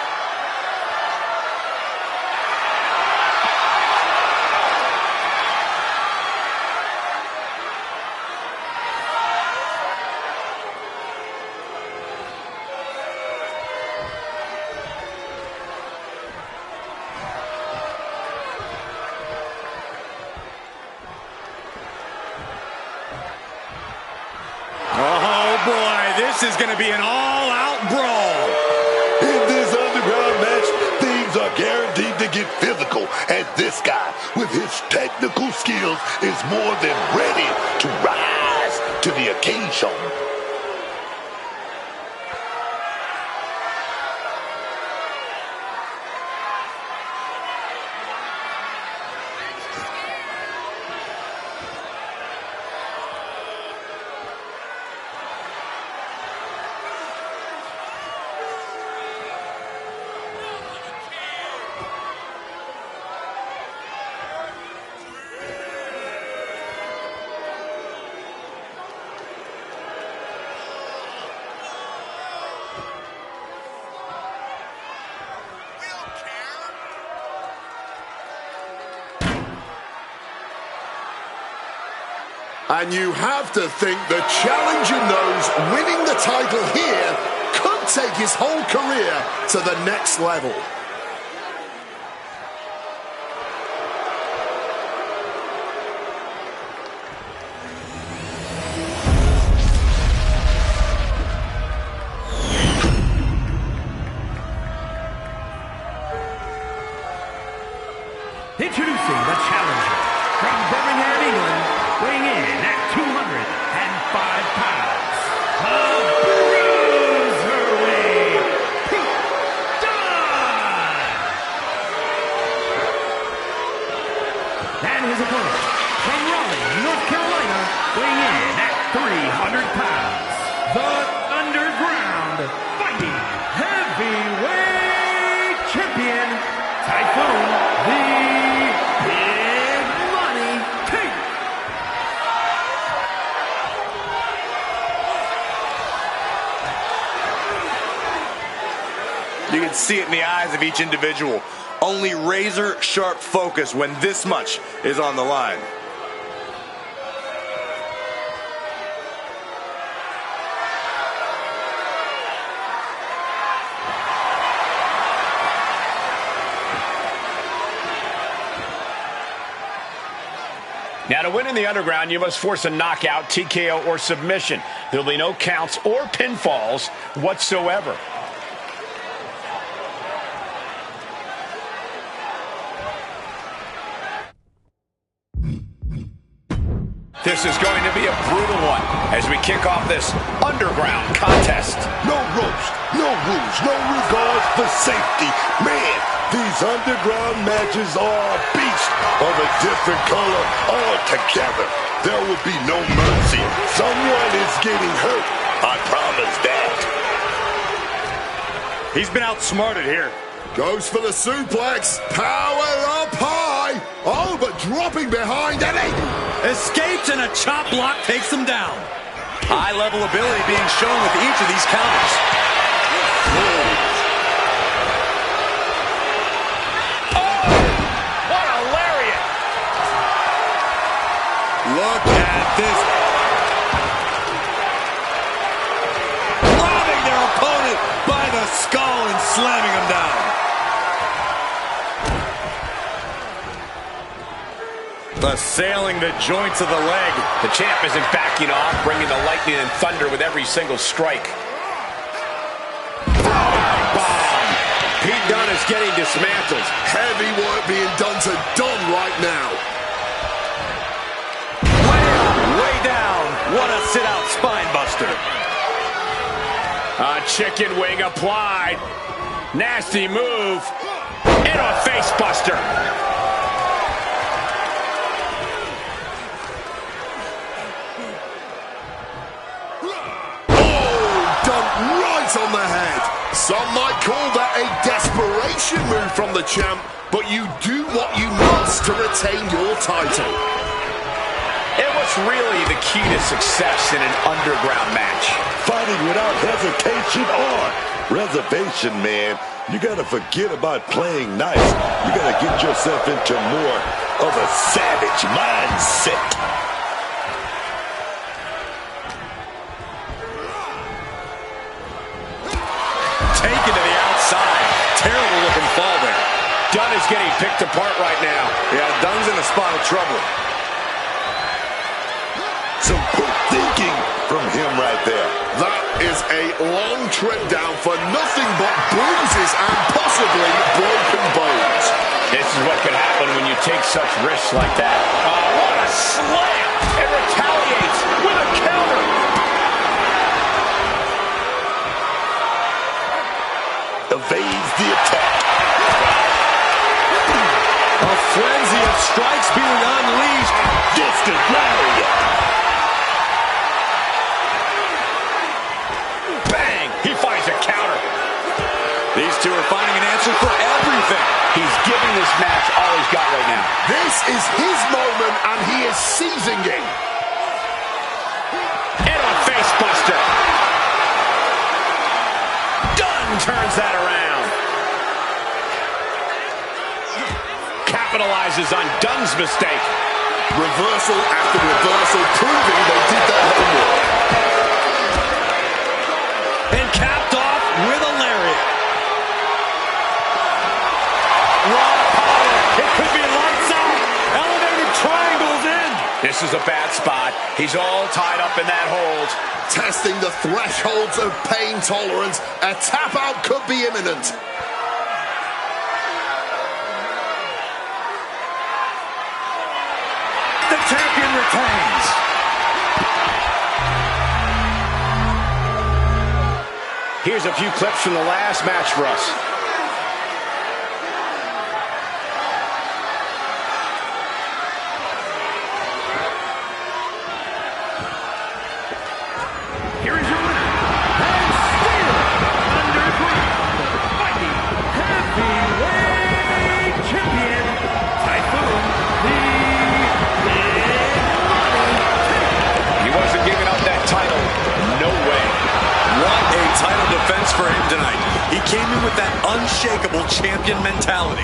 This is going to be an all-out brawl. In this underground match, things are guaranteed to get physical, and this guy, with his technical skills, is more than ready to rise to the occasion. And you have to think the challenger knows winning the title here could take his whole career to the next level. Introducing the challenger from Birmingham, England, weighing in at 205 pounds, the Bruiserweight, Pete Dunne! And his opponent from Raleigh, North Carolina, weighing in at 300 pounds, the Underground Fighting Heavyweight Champion, Typhoon the Big Money King. You can see it in the eyes of each individual. Only razor-sharp focus when this much is on the line. Now, to win in the Underground, you must force a knockout, TKO, or submission. There'll be no counts or pinfalls whatsoever. This is going to be a brutal one as we kick off this Underground contest. No ropes, no rules, no regard for safety. Man, these underground matches are a beast of a different color altogether. There will be no mercy. Someone is getting hurt. I promise that. He's been outsmarted here. Goes for the suplex. Power up high. Oh, but dropping behind Eddie. Escapes and a chop block takes him down. High level ability being shown with each of these counters. What a lariat! Look at this. Robbing their opponent by the skull and slamming him down. Assailing the joints of the leg. The champ isn't backing off, bringing the lightning and thunder with every single strike. Bomb. Pete Dunne is getting dismantled. Heavy work being done to Dunne right now. Way up, way down. What a sit-out spine buster. A chicken wing applied. Nasty move. And a face buster. On the head. Some might call that a desperation move from the champ, but you do what you must to retain your title. And what's really the key to success in an underground match? Fighting without hesitation or reservation, man. You gotta forget about playing nice. You gotta get yourself into more of a savage mindset. Taken to the outside. Terrible looking fall there. Dunne is getting picked apart right now. Yeah, Dunne's in a spot of trouble. Some quick thinking from him right there. That is a long trip down for nothing but bruises and possibly broken bones. This is what can happen when you take such risks like that. Oh, what a slam! It retaliates with a counter. Evades the attack. A frenzy of strikes being unleashed. Distant lariat. Bang! He finds a counter. These two are finding an answer for everything. He's giving this match all he's got right now. This is his moment, and he is seizing it. And a face buster. Dunne turns that around. Capitalizes on Dunne's mistake. Reversal after reversal, proving they did their homework. And capped off with a lariat. Raw power. It could be lights out. Elevated triangles in. This is a bad spot. He's all tied up in that hold. Testing the thresholds of pain tolerance. A tap out could be imminent. The champion retains. Here's a few clips from the last match for us. Here is your winner, and still underground, fighting heavyweight champion, Typhoon, the Big Money. He wasn't giving up that title. No way. What a title defense for him tonight. He came in with that unshakable champion mentality.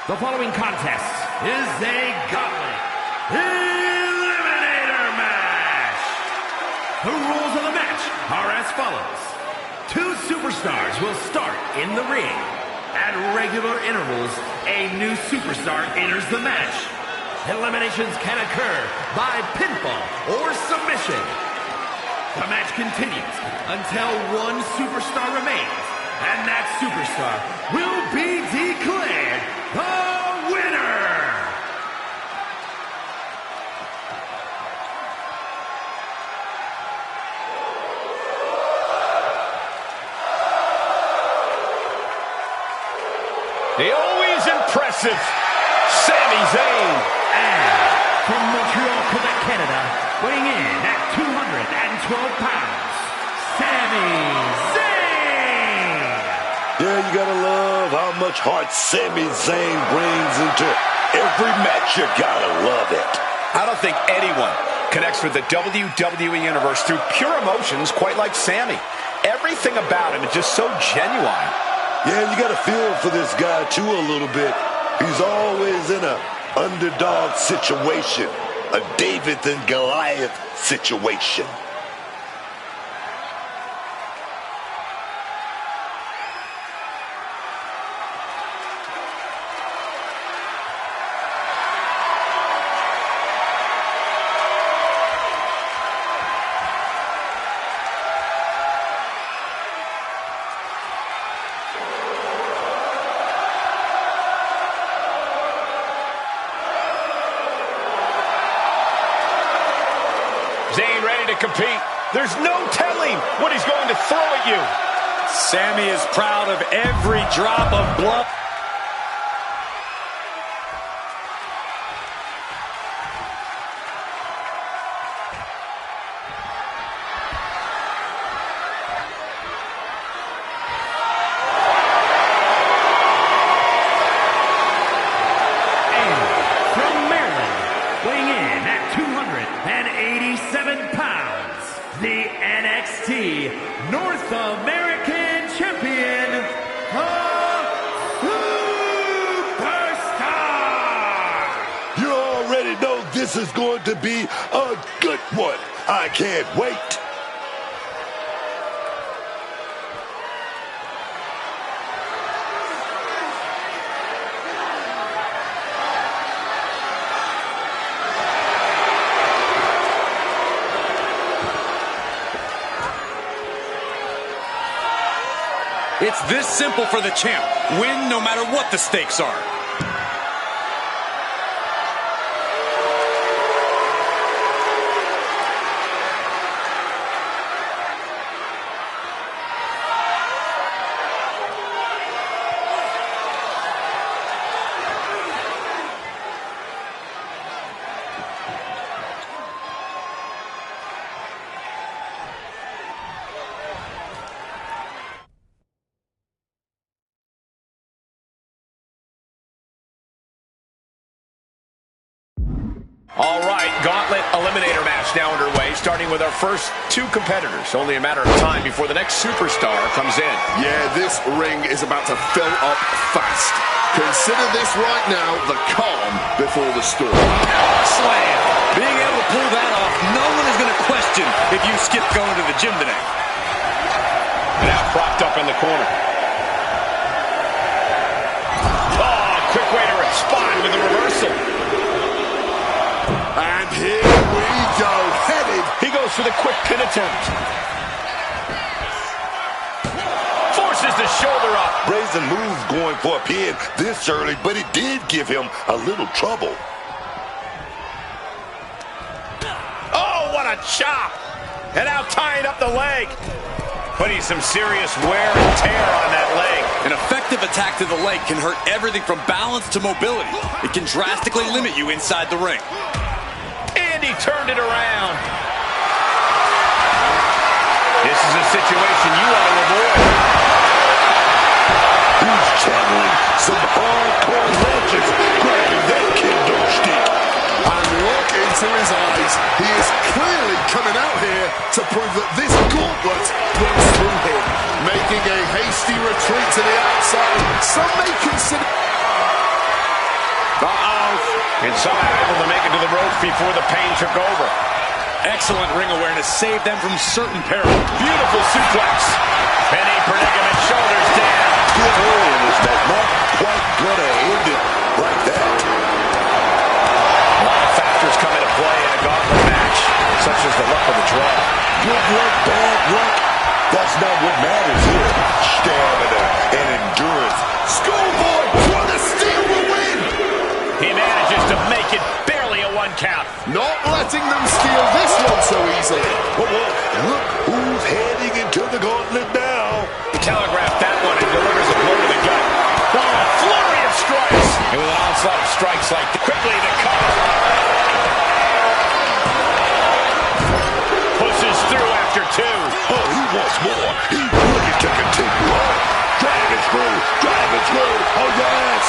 The following contest is a gauntlet eliminator match. The rules of the match are as follows. Two superstars will start in the ring. At regular intervals, a new superstar enters the match. Eliminations can occur by pinfall or submission. The match continues until one superstar remains, and that superstar will be declared the winner! The always impressive Sami Zayn. And from Montreal, Quebec, Canada, weighing in at 212 pounds, Sami Zayn! Yeah, you gotta love how much heart Sami Zayn brings into every match. You gotta love it. I don't think anyone connects with the WWE Universe through pure emotions quite like Sami. Everything about him is just so genuine. Yeah, you got to feel for this guy, too, a little bit. He's always in a underdog situation, a David and Goliath situation. Zayn ready to compete. There's no telling what he's going to throw at you. Sami is proud of every drop of blood. From Maryland, weighing in at 287 pounds, the NXT North American Champion, the Superstar! You already know this is going to be a good one. I can't wait. It's this simple for the champ. Win no matter what the stakes are. All right, Gauntlet Eliminator match now underway, starting with our first two competitors. Only a matter of time before the next superstar comes in. Yeah, this ring is about to fill up fast. Consider this right now the calm before the storm. Slam. Being able to pull that off, no one is going to question if you skipped going to the gym today. Now propped up in the corner. Oh, quick way to respond with a reversal. And here we go, headed. He goes for the quick pin attempt. Forces the shoulder up. Brazen move going for a pin this early, but it did give him a little trouble. Oh, what a chop. And now tying up the leg. Putting some serious wear and tear on that leg. An effective attack to the leg can hurt everything from balance to mobility. It can drastically limit you inside the ring. And he turned it around. This is a situation you want to avoid. He's channeling some hardcore legends, grabbing that kendo stick. And look into his eyes. He is clearly coming out here to prove that this gauntlet runs through him. Making a hasty retreat to the outside. Some may consider... And somehow able to make it to the ropes before the pain took over. Excellent ring awareness saved them from certain peril. Beautiful suplex. Penny predicament, shoulders down. Good hold in this match. Not quite gonna end it like that. A lot of factors come into play in a gauntlet match, such as the luck of the draw. Good luck, bad luck. That's not what matters here. Stamina and endurance. Schoolboy for the steal the win. He manages to make it barely a one count. Not letting them steal this one so easily. Well, look who's heading into the gauntlet now. He telegraphed that one and delivers a blow to the gut. Oh, a flurry of strikes. And with an onslaught of strikes like that, quickly the cover. Pushes through after two. Oh, he wants more. He's ready to continue on. Driving through, driving through. Oh, yes.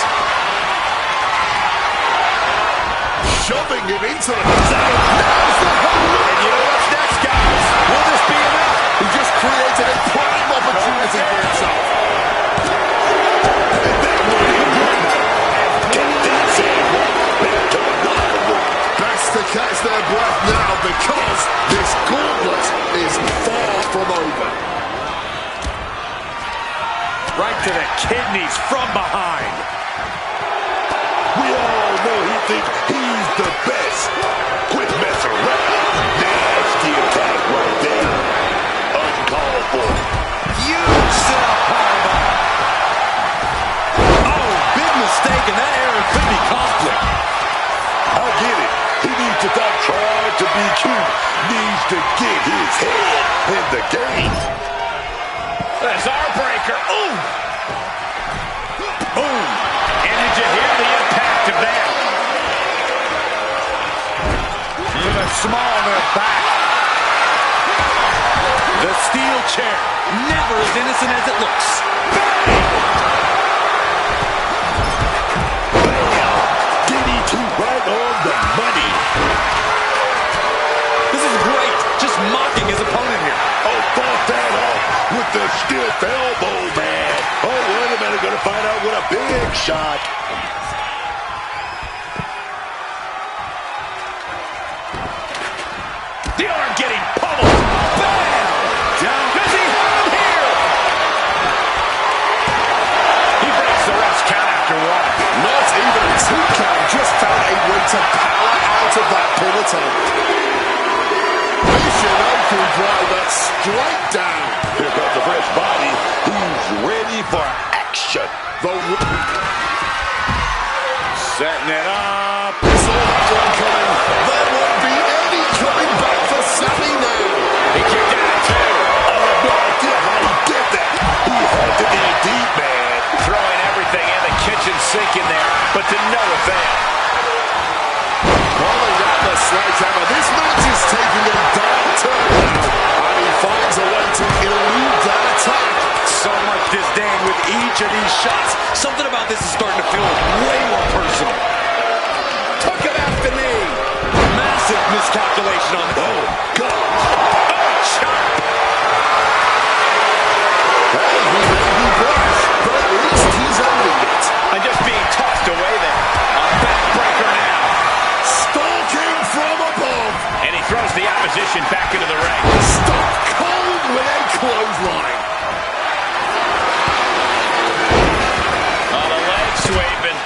Shoving him into the zone. Now's the hole. And you know what's next, guys? Will this be enough? He just created a prime opportunity for himself. And that one he won. Get that same one back to the locker room. Best to catch their breath now because this gauntlet is far from over. Right to the kidneys from behind. We all know he thinks he's the best. Quit messing around. Nasty attack right there. Uncalled for. Huge sit-up powerbomb. Oh, big mistake, and that error could be costly. I get it. He needs to stop trying to be cute. Needs to get his head in the game. There's our breaker. Ooh! Boom! And did you hear the impact of that? To the small of their back. The steel chair, never as innocent as it looks. DDT right on the money. This is great, just mocking his opponent here. Oh, fought that off with the stiff elbow, man. Oh, wait a minute, gonna find out what a big shot. The arm getting pummeled. Bam! Down. Does he have him here? He breaks the ref's count after one. Not even a 2 count, just found a way to power out of that pin attempt. Mission open driver straight down. Here comes the fresh body. He's ready for action. Setting it up. Saw that one coming. There won't be any coming back for Sammy now. He kicked out too. I have no idea how he did that. He had to be deep, man. Throwing everything in the kitchen sink in there, but to no avail. Calling out the sledgehammer. This match is taking a dark turn now. And he finds a way to elude that attack. So much disdain with each of these shots. Something about this is starting to feel way more personal. Took him out the knee. calculation on this. Oh, God. Oh, chop. Well, he may be brash, but at least he's owning it. And just being tossed away there. A backbreaker now. Stalking from above. And he throws the opposition back into the ring. Stop cold with a clothesline. Oh, the leg sweeping.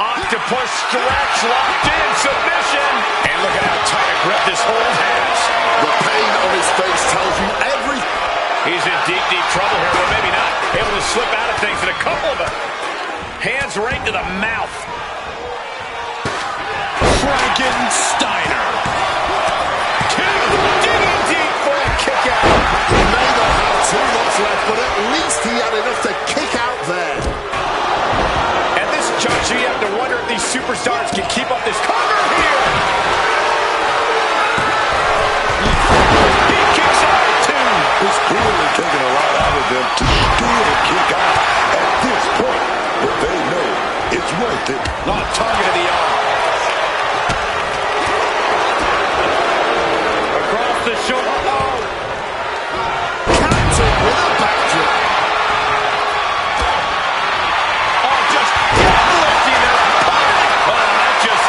Octopus stretch, locked in, submission. And look at how tight a grip this hold has. The pain on his face tells you everything. He's in deep, deep trouble here. Well, maybe not able to slip out of things. And a couple of them. Hands right to the mouth. Frankensteiner. Two. Digging deep for a kick out. He may not have too much left, but at least he had enough to kick out there. At this juncture, you have to wonder if these superstars can keep up this cover here. He kicks out at two. It's clearly taking a lot out of them to still kick out at this point. But they know it's worth it. Not target of the arm. Across the shoulder. Oh. Captain with a backdrop. Oh, just lifting their opponent. Oh, that just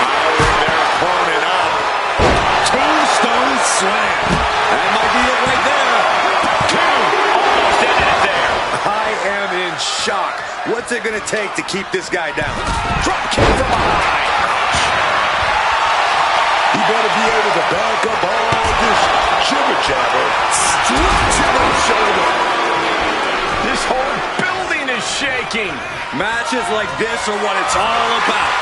powering their opponent up. Tombstone slam. That might be it right there. Two. Almost ended it there. I am in shock. What's it going to take to keep this guy down? Drop kick from behind. He better be able to back up all this jibber jabber. Stretching that shoulder. This whole building is shaking. Matches like this are what it's all about.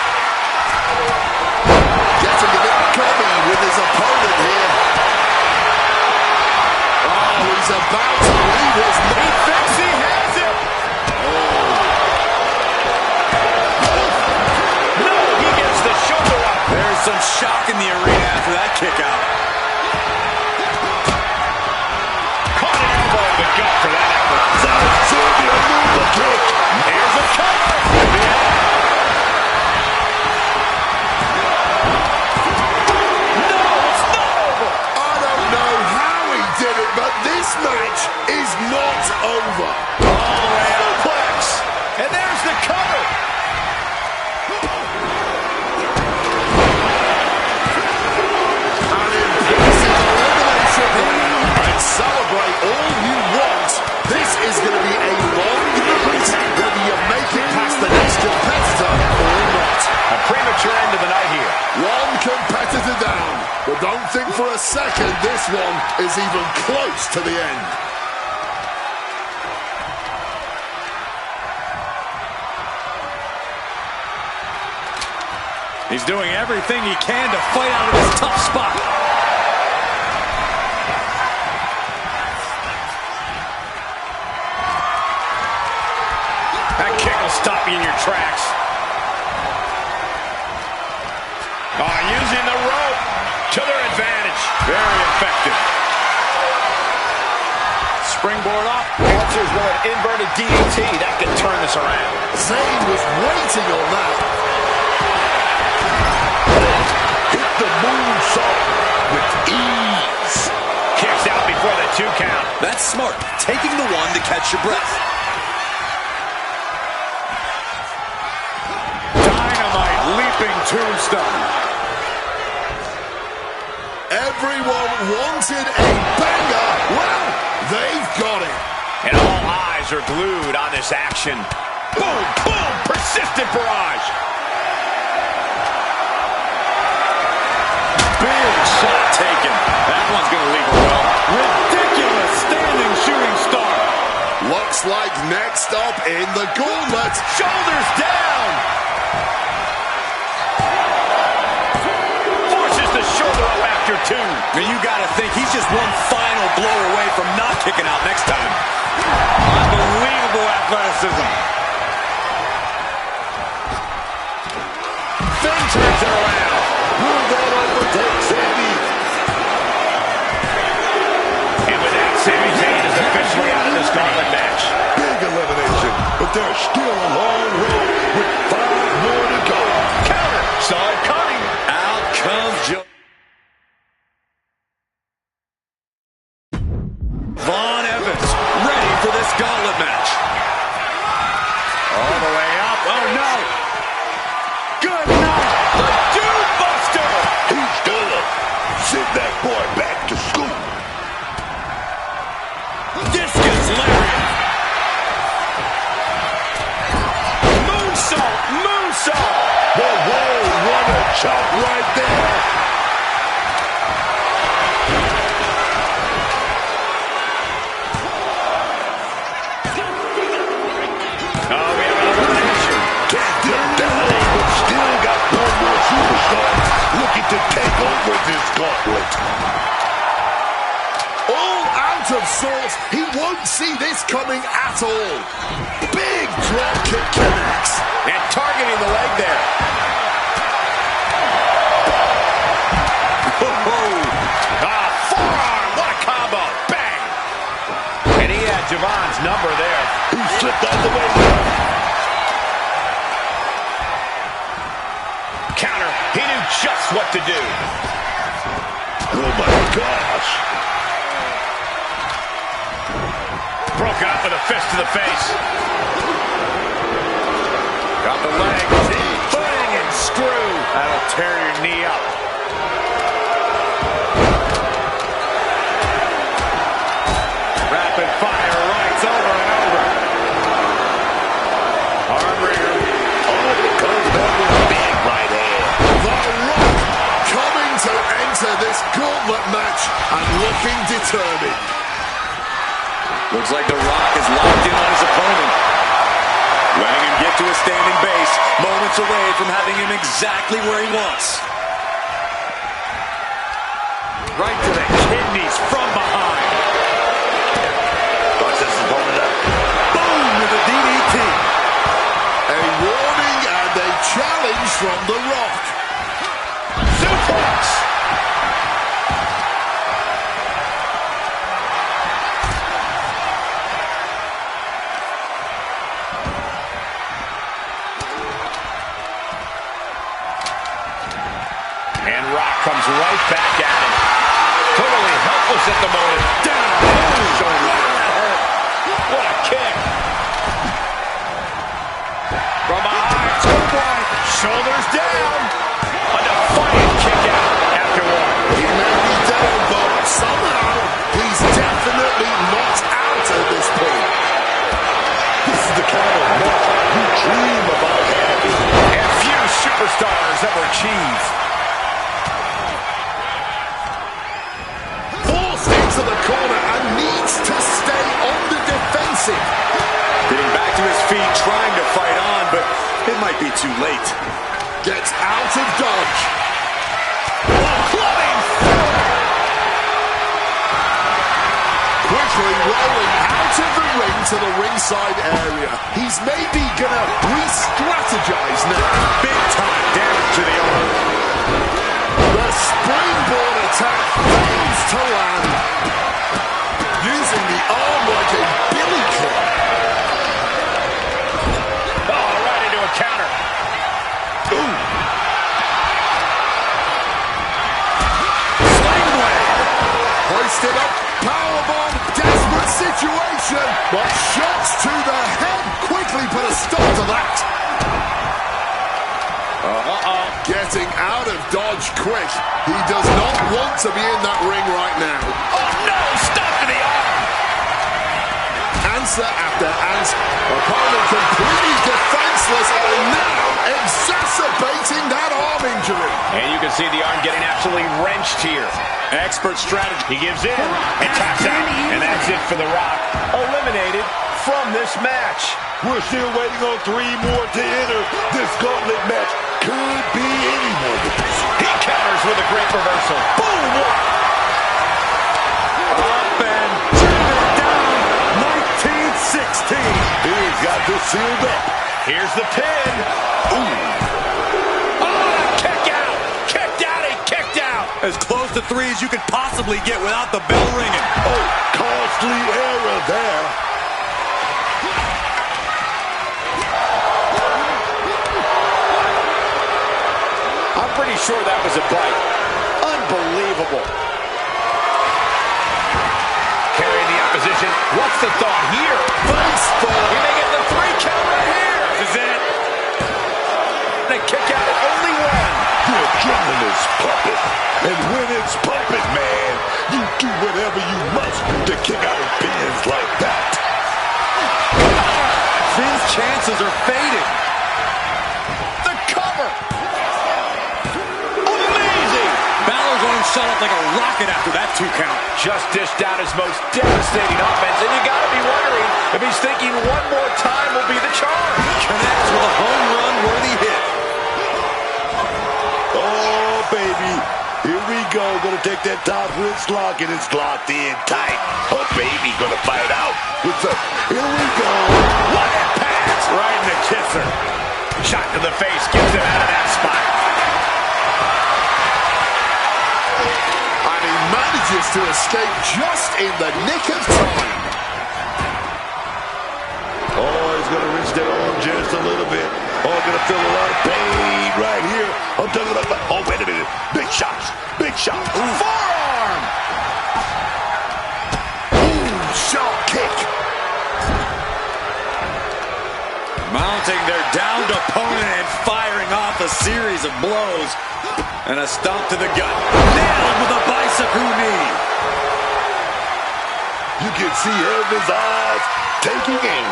Getting a bit gobby with his opponent here. Oh, he's about to leave his He thinks he has it. No, he gets the shoulder up. There's some shock in the arena after that kick out. Caught an elbow in the gut for that effort. Here's a cover. No, it's not over. I don't know how he did it, but this match is not over. Suplex. And there's the cover. An impressive elimination here. And celebrate all you want. This is going to be a long night, whether you make it past the next competitor or not. A premature end to the night here. One competitor down. But don't think for a second this one is even close to the end. He's doing everything he can to fight out of this tough spot. That kick will stop you in your tracks. Oh, using the rope to their advantage. Very effective. Springboard up. Answers with an inverted DDT. That could turn this around. Zayn was waiting on that. Hit the moonsault with ease. Kicks out before the 2 count. That's smart. Taking the one to catch your breath. Dynamite leaping tombstone. Everyone wanted a banger. Well, they've got it. And all eyes are glued on this action. Boom, boom, persistent barrage. Big shot taken. That one's going to leave her well. Ridiculous standing shooting star. Looks like next up in the gauntlet. Shoulders down. Forces the shoulder up after 2. And you got to think he's just one final blow away from not kicking out next time. Unbelievable athleticism. Then turns it around. Will that overtake Sammy? And with that, Sami Zayn is officially out of this gauntlet match. Big elimination, but there's still a long road with 5 more to go. Counter. Saw it coming. Out chop right there. Oh, we have an elimination. Can't dip down, but still got one more superstar looking to take over this gauntlet. All out of sorts. He won't see this coming at all. Big drop kick connects. And targeting the leg there. Forearm. What a combo. Bang. And he had Javon's number there. He slipped out the way. Counter. He knew just what to do. Oh my gosh. Broke out with a fist to the face. Got the leg. Bang and screw. That'll tear your knee up. Rapid fire rights over and over. Arm wringer. Oh, it comes back with a big right hand. The Rock coming to enter this gauntlet match and looking determined. Looks like The Rock is locked in on his opponent. Letting him get to a standing base, moments away from having him exactly where he wants. Right to the kidneys from behind. Bucks his opponent up. Boom with a DDT. A warning and a challenge from The Rock. Suplex. And Rock comes right back at him. Totally helpless at the moment. Down. Shoulder. What a kick. From behind. Shoulders down. A defiant kick out after one. He may be down, but somehow he's definitely not out at this point. This is the kind of match you dream about having. And few superstars ever achieve. Forced into the corner and needs to stay on the defensive. Getting back to his feet, trying to fight on, but it might be too late. Gets out of dodge. Quickly rolling out of the ring to the ringside area. He's maybe gonna re-strategize now. Big time damage to the arm. The springboard attack fails to land. Using the arm like a billy club. Oh, right into a counter. Ooh. Sling blade. Hoisted up, powerbomb, desperate situation, but shots to the head quickly put a stop to that. Getting out of dodge quick. He does not want to be in that ring right now. Oh, no. Stop to the arm. Answer after answer. Opponent completely defenseless and now exacerbating that arm injury. And you can see the arm getting absolutely wrenched here. Expert strategy. He gives in and taps out. And that's it for The Rock. Eliminated from this match. We're still waiting on 3 more to enter. This gauntlet match could be any one of these. He counters with a great reversal. Boom! Up and down. 1916. He's got this sealed up. Here's the pin. Ooh. Oh, kick out. Kicked out. He kicked out. As close to 3 as you could possibly get without the bell ringing. Oh, costly error there. I'm pretty sure that was a bite. Unbelievable. Carrying the opposition. What's the thought here? Baseball. He may get the 3 count right here. This is it. They kick out at only 1. The adrenaline is pumping. And when it's pumping, man, you do whatever you must to kick out of pins like that. Finn's chances are fading. The cover. shot up like a rocket after that 2 count. Just dished out his most devastating offense, and you gotta be wondering if he's thinking one more time will be the charm. Connects with a home run worthy hit. Oh, baby. Here we go. Gonna take that top wrist lock, and it's locked in tight. Oh, baby. Gonna fight out with the... Here we go. What a pass! Right in the kisser. Shot to the face. Gets him out of that spot. And he manages to escape just in the nick of time. Oh, he's gonna reach that arm just a little bit. Oh, gonna feel a lot of pain right here. I'm talking about... Oh, wait a minute. Big shots. Big shots. Ooh. Forearm! Ooh, sharp kick. Mounting their downed opponent and firing off a series of blows. And a stomp to the gut. Nailed with a bicycle knee. You can see Evans' eyes taking aim.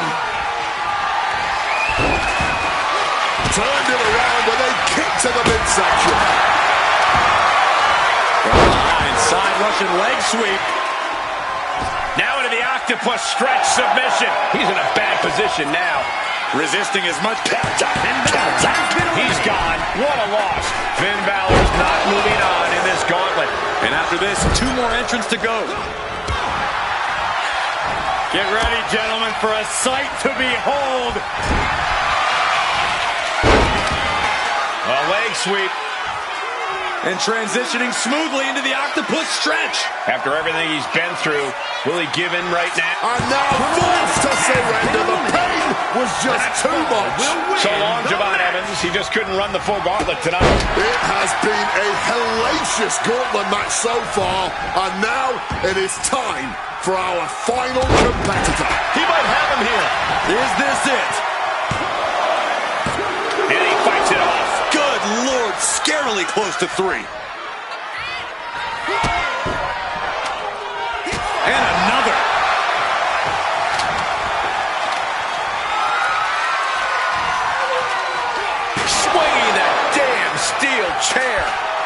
Turned it around with a kick to the midsection. From behind, side Russian leg sweep. Now into the octopus stretch submission. He's in a bad position now. Resisting as much. He's gone. What a loss. Finn Balor's not moving on in this gauntlet. And after this, 2 more entrants to go. Get ready, gentlemen, for a sight to behold. A leg sweep. And transitioning smoothly into the octopus stretch. After everything he's been through, will he give in right now? And now forced to surrender. The pain was just too much. So long, Javon Evans. He just couldn't run the full gauntlet tonight. It has been a hellacious gauntlet match so far. And now it is time for our final competitor. He might have him here. Is this it? And he fights it off. Good Lord, scarily close to 3. And another. Swinging that damn steel chair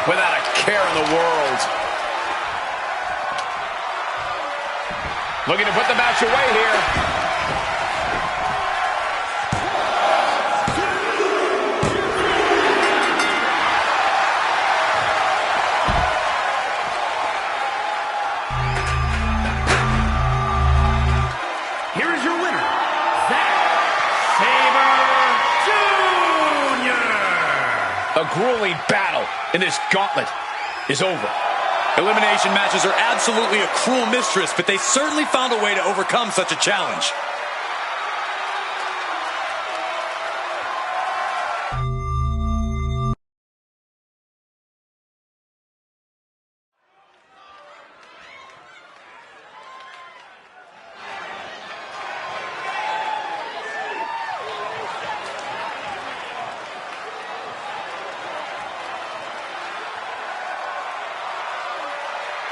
without a care in the world. Looking to put the match away here. A grueling battle in this gauntlet is over. Elimination matches are absolutely a cruel mistress, but they certainly found a way to overcome such a challenge.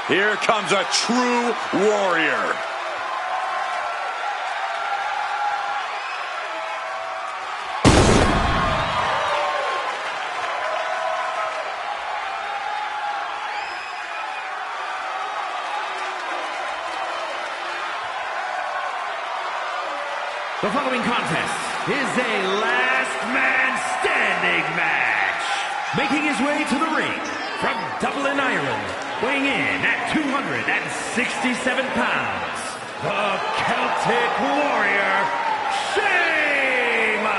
Here comes a true warrior. The following contest is a last man standing match. Making his way to the ring from Dublin, Ireland, weighing in at 267 pounds, the Celtic Warrior, Sheamus.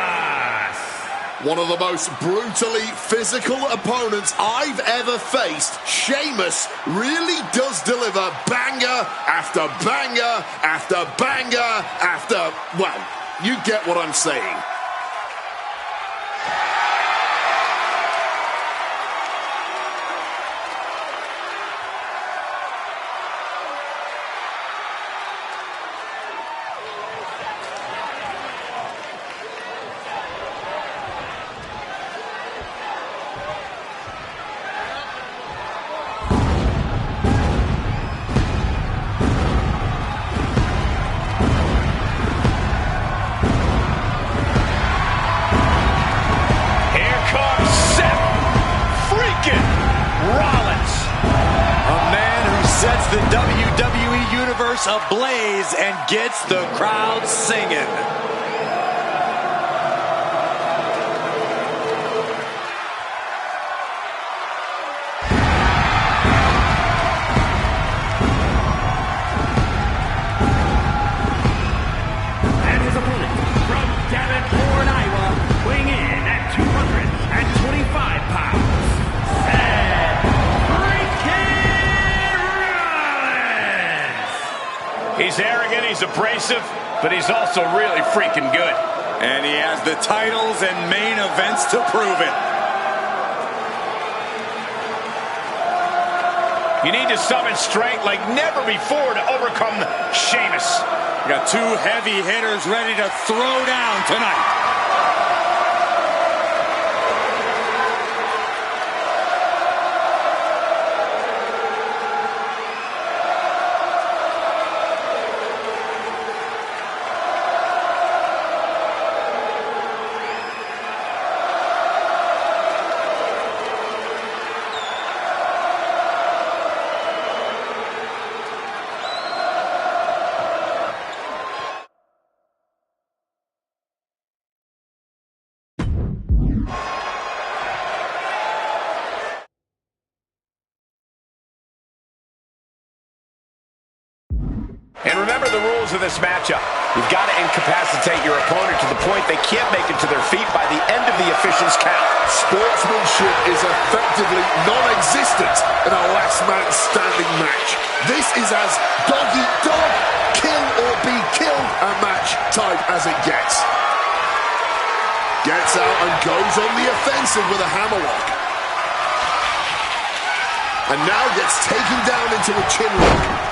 One of the most brutally physical opponents I've ever faced. Sheamus really does deliver banger after banger after banger after, well, you get what I'm saying. universe ablaze and gets the crowd singing. He's arrogant, he's abrasive, but he's also really freaking good. And he has the titles and main events to prove it. You need to summon strength like never before to overcome Sheamus. We got two heavy hitters ready to throw down tonight. And remember the rules of this matchup. You've got to incapacitate your opponent to the point they can't make it to their feet by the end of the official's count. Sportsmanship is effectively non-existent in a last man standing match. This is as dog-eat-dog, kill or be killed a match type as it gets. Gets out and goes on the offensive with a hammerlock. And now gets taken down into a chin lock.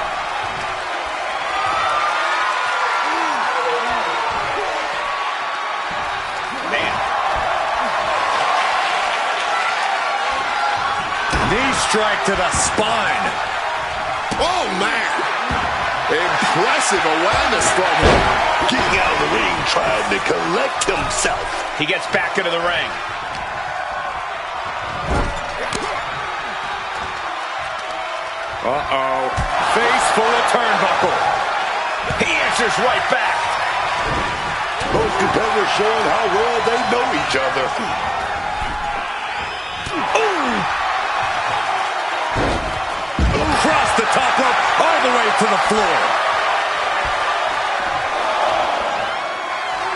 Strike to the spine. Oh, man. Impressive awareness from him. Getting out of the ring, trying to collect himself. He gets back into the ring. Uh-oh. Face full of turnbuckle. He answers right back. Both competitors showing how well they know each other. Ooh! Across the top rope, all the way to the floor.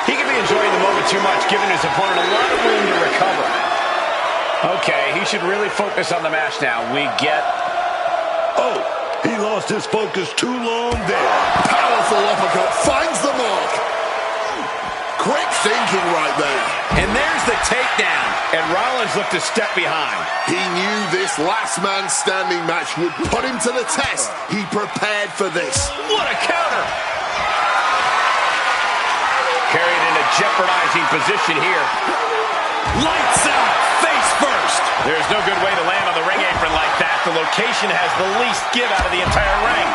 He could be enjoying the moment too much, giving his opponent a lot of room to recover. Okay, he should really focus on the match now. We get... Oh, he lost his focus too long there. Powerful uppercut finds the mark. Quick thinking right there. And there's the takedown. And Rollins looked a step behind. He knew this last man standing match would put him to the test. He prepared for this. What a counter! Carried in a jeopardizing position here. Lights out, face first. There's no good way to land on the ring apron like that. The location has the least give out of the entire ring.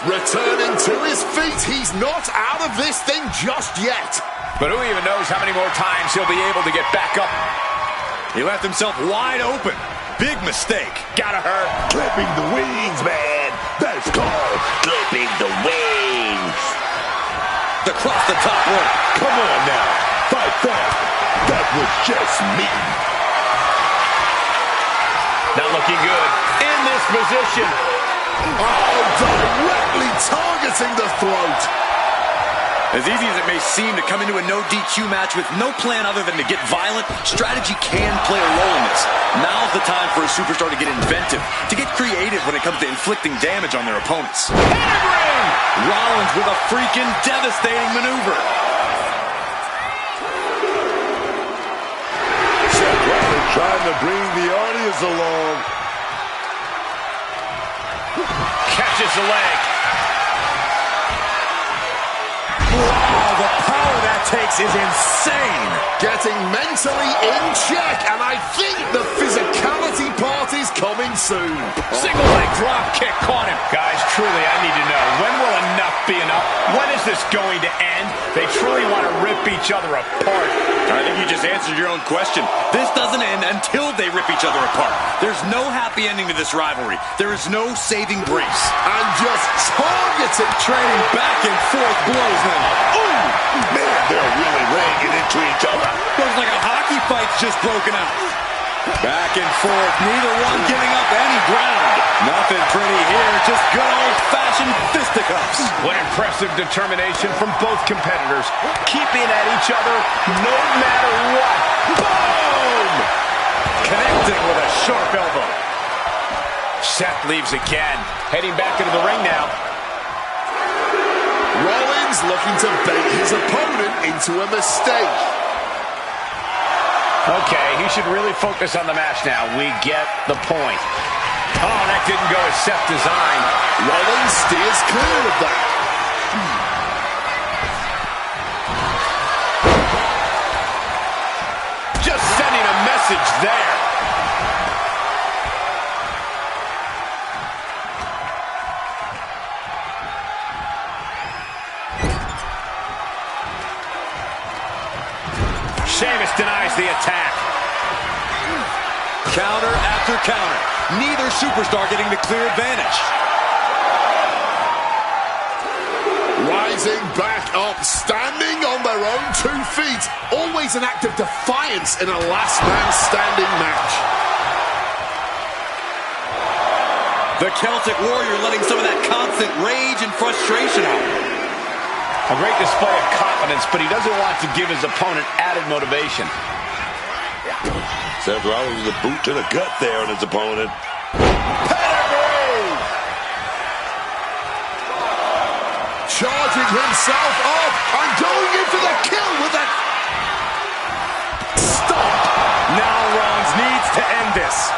Returning to his feet. He's not out of this thing just yet. But who even knows how many more times he'll be able to get back up. He left himself wide open. Big mistake. Gotta hurt. Clipping the wings, man. That's called clipping the wings. Across the top rope. Come on now. Fight back. That was just me. Not looking good. In this position. Oh, directly targeting the throat. As easy as it may seem to come into a no DQ match with no plan other than to get violent, strategy can play a role in this. Now's the time for a superstar to get inventive, to get creative when it comes to inflicting damage on their opponents. Hammering! Rollins with a freaking devastating maneuver. Seth Rollins trying to bring the audience along. Catches the leg. Wow, the power that takes is insane. Getting mentally in check, and I think the physicality part is coming soon. Single leg drop kick caught him. Guys, truly, I need to know, when will enough be enough. When is this going to end? They truly want to rip each other apart. I think you just answered your own question. This doesn't end until they rip each other apart. There's no happy ending to this rivalry. There is no saving grace. And just targeting, Trading back and forth blows now. Ooh, man, they're really laying it into each other. Looks like a hockey fight's just broken out. Back and forth, neither one giving up any ground. Nothing pretty here, just good old-fashioned fisticuffs. What impressive determination from both competitors, keeping at each other no matter what. Boom! Connecting with a sharp elbow. Seth leaves again, heading back into the ring now. Rollins looking to bait his opponent into a mistake. Okay, he should really focus on the match now. We get the point. Oh, that didn't go as Seth designed. Rollins steers clear of that. Just sending a message there. Sheamus denies the attack. Counter after counter. Neither superstar getting the clear advantage. Rising back up, standing on their own 2 feet. Always an act of defiance in a last man standing match. The Celtic Warrior letting some of that constant rage and frustration out. A great display of confidence, but he doesn't want to give his opponent added motivation. Seth Rollins with a boot to the gut there on his opponent. Pedigree! Charging himself up and going in for the kill with that. Stop! Now Rollins needs to end this.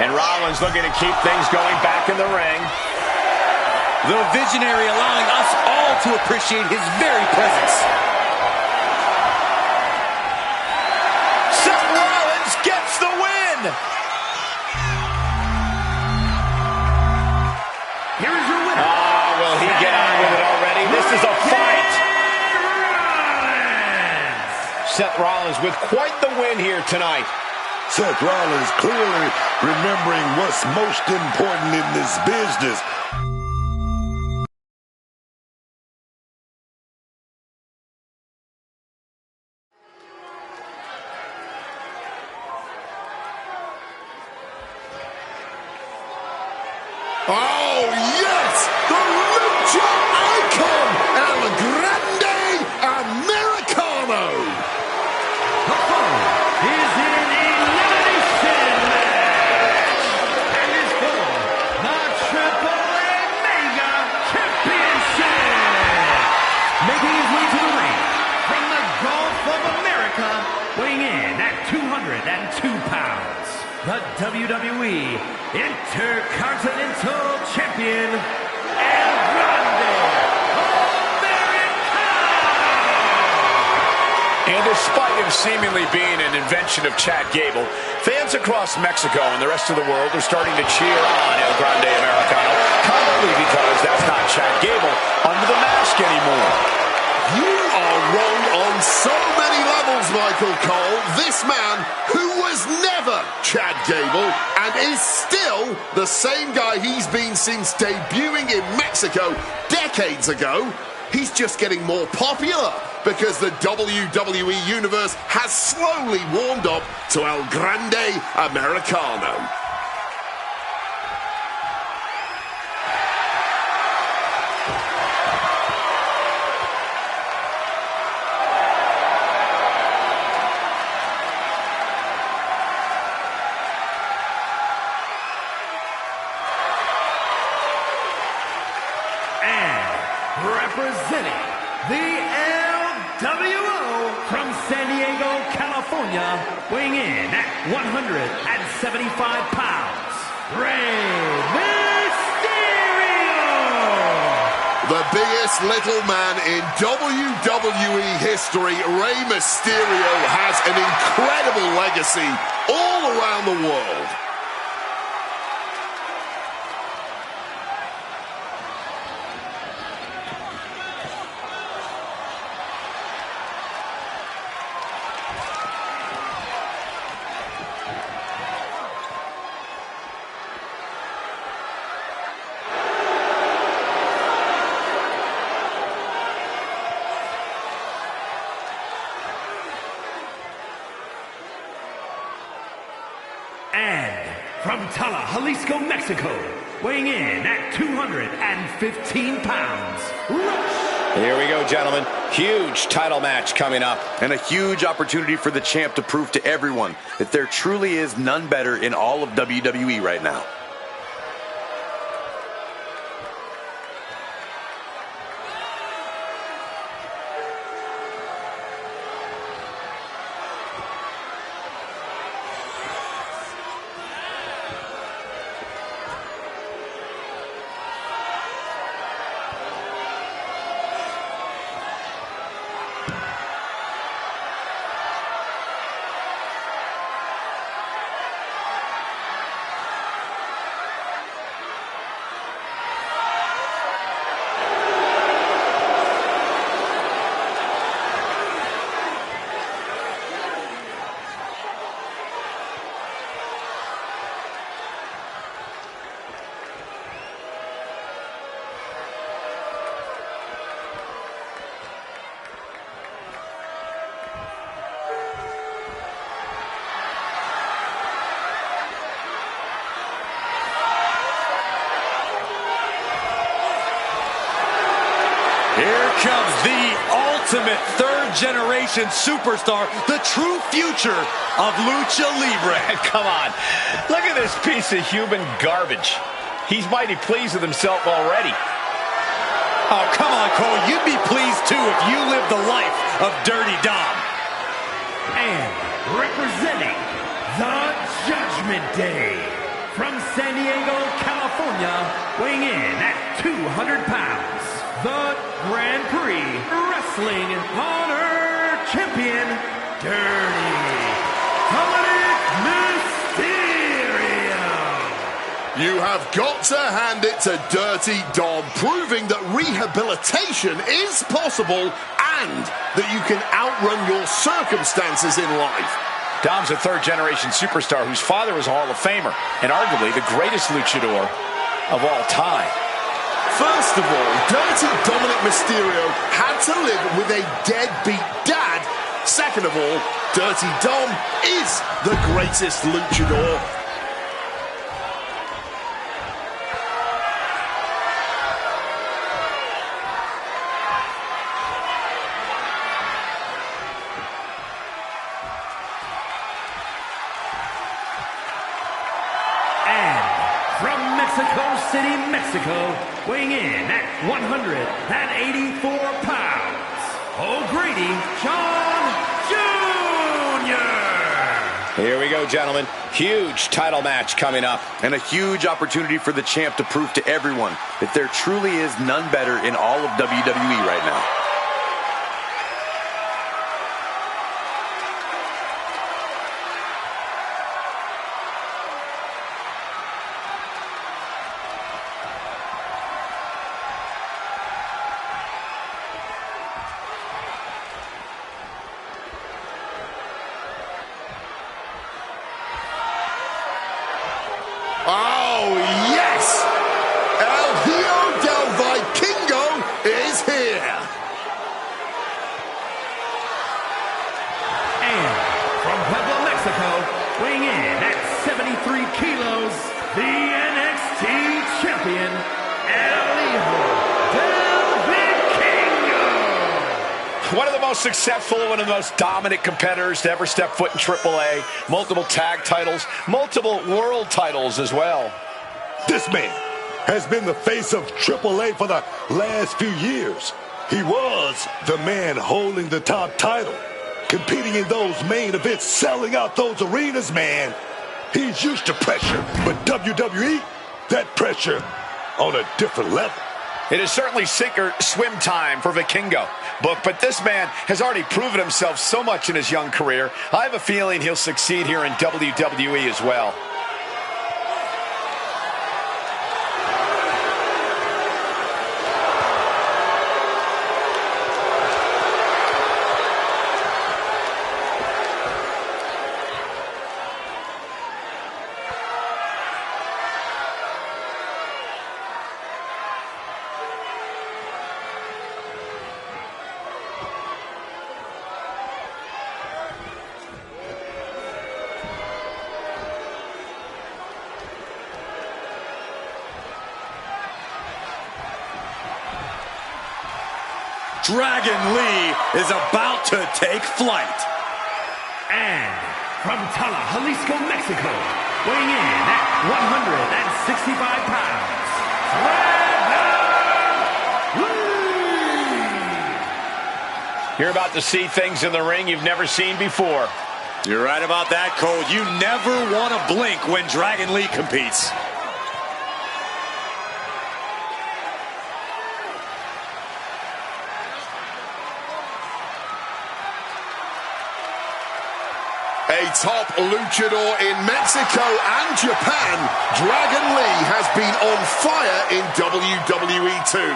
And Rollins looking to keep things going back in the ring. The visionary allowing us all to appreciate his very presence. Seth Rollins gets the win! Here is your winner. Will he get on with it already? This is a fight! Seth Rollins with quite the win here tonight. Seth Rollins clearly remembering what's most important in this business. Oh, yes! The Lucha Icon, El Grande Americano! The foe is in elimination match. And is for the AAA Mega Championship. Making his way to the ring from the Gulf of America, weighing in at 202 pounds. The WWE Intercontinental Champion, ElRula's. And despite him seemingly being an invention of Chad Gable, fans across Mexico and the rest of the world are starting to cheer on El Grande Americano, probably because that's not Chad Gable under the mask anymore. You are wrong on so many levels, Michael Cole. This man, who was never Chad Gable and is still the same guy he's been since debuting in Mexico decades ago, he's just getting more popular because the WWE Universe has slowly warmed up to El Grande Americano. Representing the LWO from San Diego, California, weighing in at 175 pounds, Rey Mysterio! The biggest little man in WWE history, Rey Mysterio, has an incredible legacy all around the world. And from Tala, Jalisco, Mexico, weighing in at 215 pounds, Rush. Here we go, gentlemen. Huge title match coming up. And a huge opportunity for the champ to prove to everyone that there truly is none better in all of WWE right now. Here comes the ultimate third-generation superstar, the true future of Lucha Libre. Come on. Look at this piece of human garbage. He's mighty pleased with himself already. Oh, come on, Cole. You'd be pleased, too, if you lived the life of Dirty Dom. And representing the Judgment Day, from San Diego, California, weighing in at 200 pounds, the Grand Prix Wrestling Honor Champion, Dirty Mysterio. You have got to hand it to Dirty Dom, proving that rehabilitation is possible and that you can outrun your circumstances in life. Dom's a third-generation superstar whose father was a Hall of Famer and arguably the greatest luchador of all time. First of all, Dirty Dominic Mysterio had to live with a deadbeat dad. Second of all, Dirty Dom is the greatest luchador. From Mexico City, Mexico, weighing in at 184 pounds, O'Grady John Jr. Here we go, gentlemen. Huge title match coming up. And a huge opportunity for the champ to prove to everyone that there truly is none better in all of WWE right now. Oh, yes! El Hijo del Vikingo is here! And from Puebla, Mexico, weighing in at 73 kilos, the NXT champion, El Hijo del Vikingo. One of the most successful, one of the most dominant competitors to ever step foot in AAA. Multiple tag titles, multiple world titles as well. This man has been the face of AAA for the last few years. He was the man holding the top title, competing in those main events, selling out those arenas, man. He's used to pressure, but WWE, that pressure on a different level. It is certainly sink or swim time for Vikingo. But this man has already proven himself so much in his young career. I have a feeling he'll succeed here in WWE as well. Dragon Lee is about to take flight. And from Tala, Jalisco, Mexico, weighing in at 165 pounds, Dragon Lee! You're about to see things in the ring you've never seen before. You're right about that, Cole. You never want to blink when Dragon Lee competes. A top luchador in Mexico and Japan, Dragon Lee has been on fire in WWE too.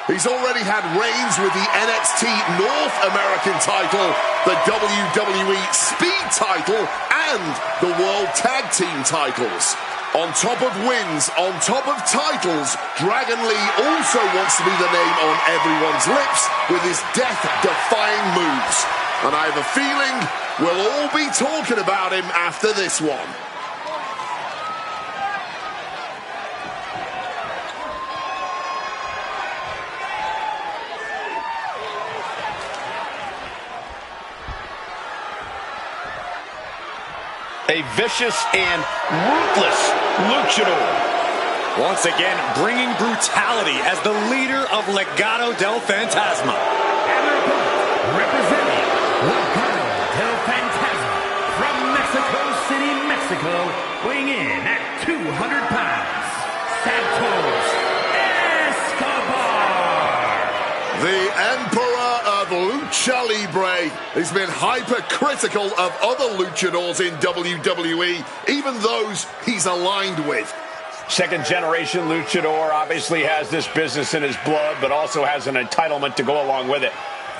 He's already had reigns with the NXT North American title, the WWE Speed title, and the World Tag Team titles. On top of wins, on top of titles, Dragon Lee also wants to be the name on everyone's lips with his death-defying moves. And I have a feeling we'll all be talking about him after this one. A vicious and ruthless luchador. Once again, bringing brutality as the leader of Legado del Fantasma. And their opponent, representing Legado del Fantasma from Mexico City, Mexico, weighing in at 200 pounds, Santos Escobar. The Emperor of Lucha Libre. He's been hypercritical of other luchadors in WWE, even those he's aligned with. Second generation luchador obviously has this business in his blood, but also has an entitlement to go along with it.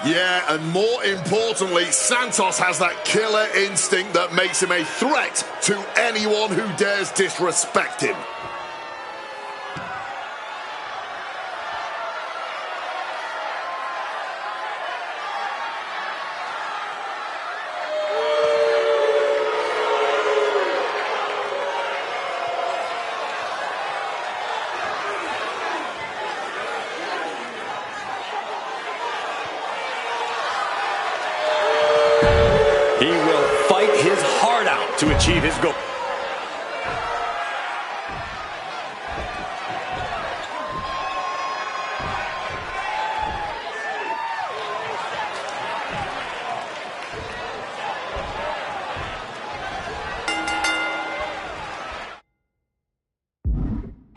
Yeah, and more importantly, Santos has that killer instinct that makes him a threat to anyone who dares disrespect him. He will fight his heart out to achieve his goal.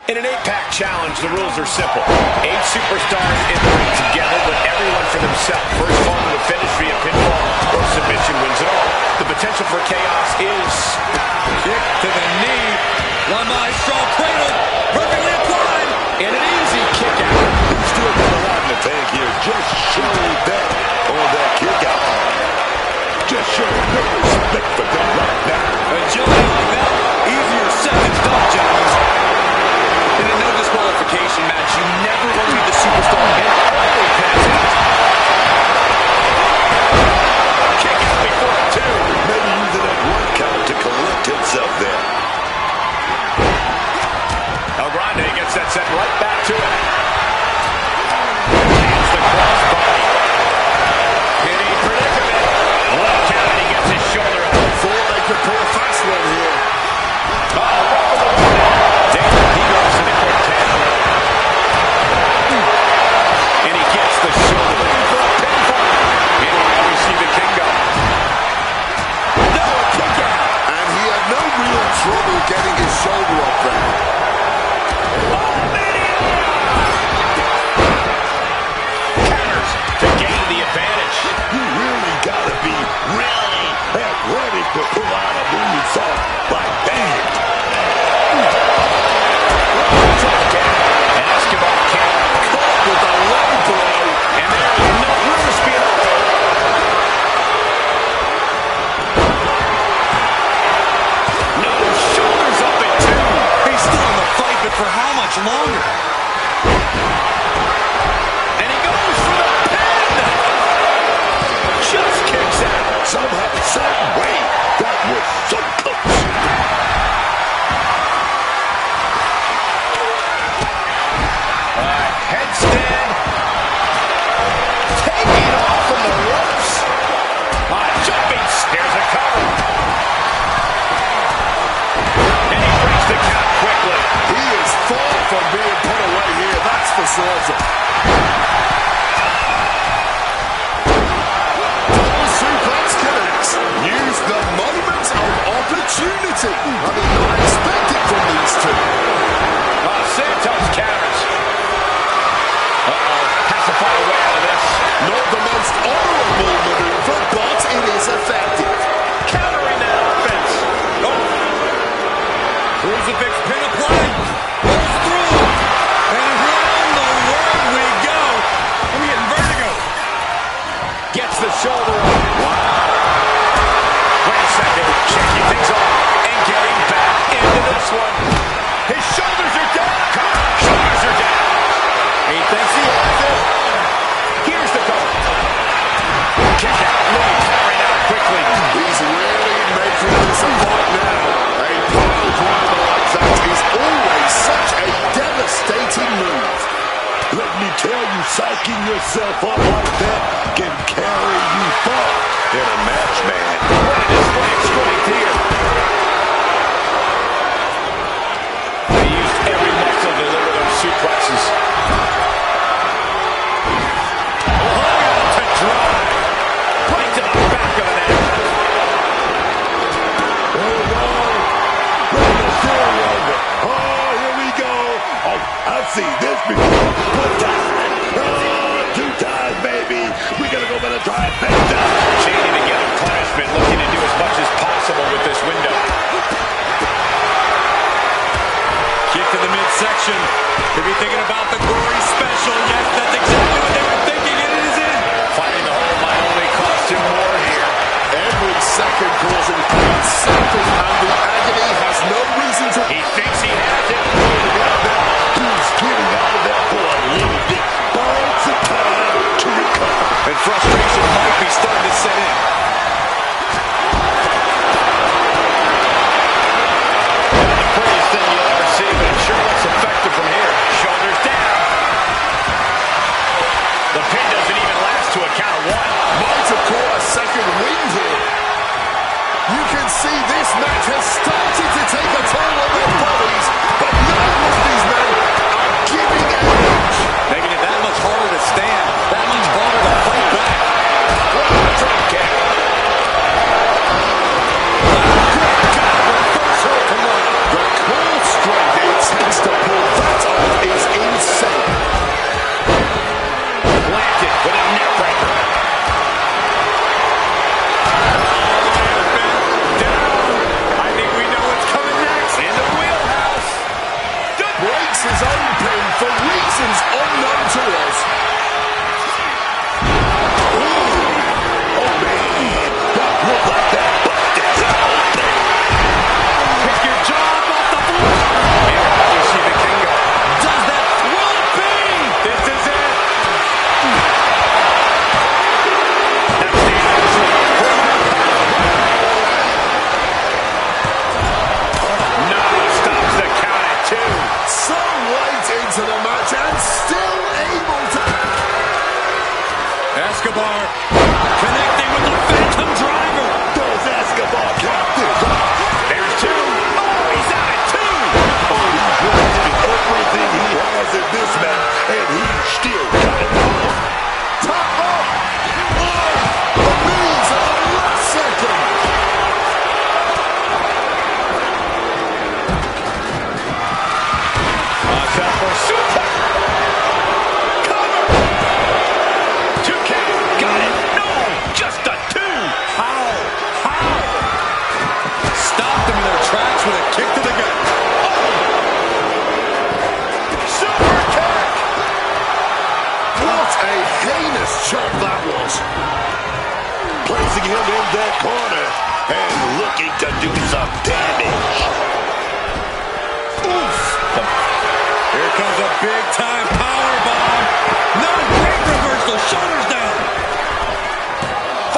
In an 8-pack challenge, the rules are simple. 8 superstars in the ring together, but everyone for themselves. First fall to the finish via pinfall or submission wins it all. The potential for chaos is... Kick to the knee. One maestro cradle. Perfectly applied. And an easy kick out. Still got a lot in the tank here. Just show that on that kick out. Just show no respect for them right now. Agility like that. Easier said than done, gentlemen. In a no disqualification match, you never want to be the superstar and always pass it. Kick out before 2. Maybe using that 1 count to collect. longer. And he goes for the pin! Just kicks out. Somehow, some way, that was so close. Headstand. Taking off from the ropes. Jumping. There's a cover. And he breaks the count quickly. He is far from being put away here, that's for certain. Double suplex connects. Use the moment of opportunity. I did not expect it from these two. Santos counters. Has to find a way out of this. Not the most honorable maneuver, but it is effective. Countering that offense. Crucifix pin applied. Goes through. And around the world we go. I'm getting vertigo. Gets the shoulder up. Wow. Wait a second. Shaking things off. And getting back into this one. His shoulders are down. Come on. Shoulders are down. He thinks he has it. Here's the goal. Kick out. Louis carrying out quickly. He's really making this a fight now. A pile driver like that is always such a devastating move. Let me tell you, psyching yourself up like that can carry you far in a match, man. What a display of strength here. They used every muscle to deliver those suplexes. To drive. Right to the back of the neck. Oh, no. Bring the show over. Oh, here we go. Oh, I've seen this before. One time. Oh, 2 times, baby. We're going to go for the trifecta. Chaining together Clashman, looking to do as much as possible with this window. Kick to the midsection. Could be thinking about the gory special. Yes, that's exactly what they were thinking, and it is in. Finding the hole might only cost him more here. Every second causing pain, suffering, and the agony has no reason to... He thinks he has it. He's getting out of there for a little bit. Borrowed some time to recover. And frustration might be starting to set in. Not the prettiest thing you'll ever see, but it sure looks effective from here. Shoulders down. Big time power bomb. No, great reversal. Shoulders down.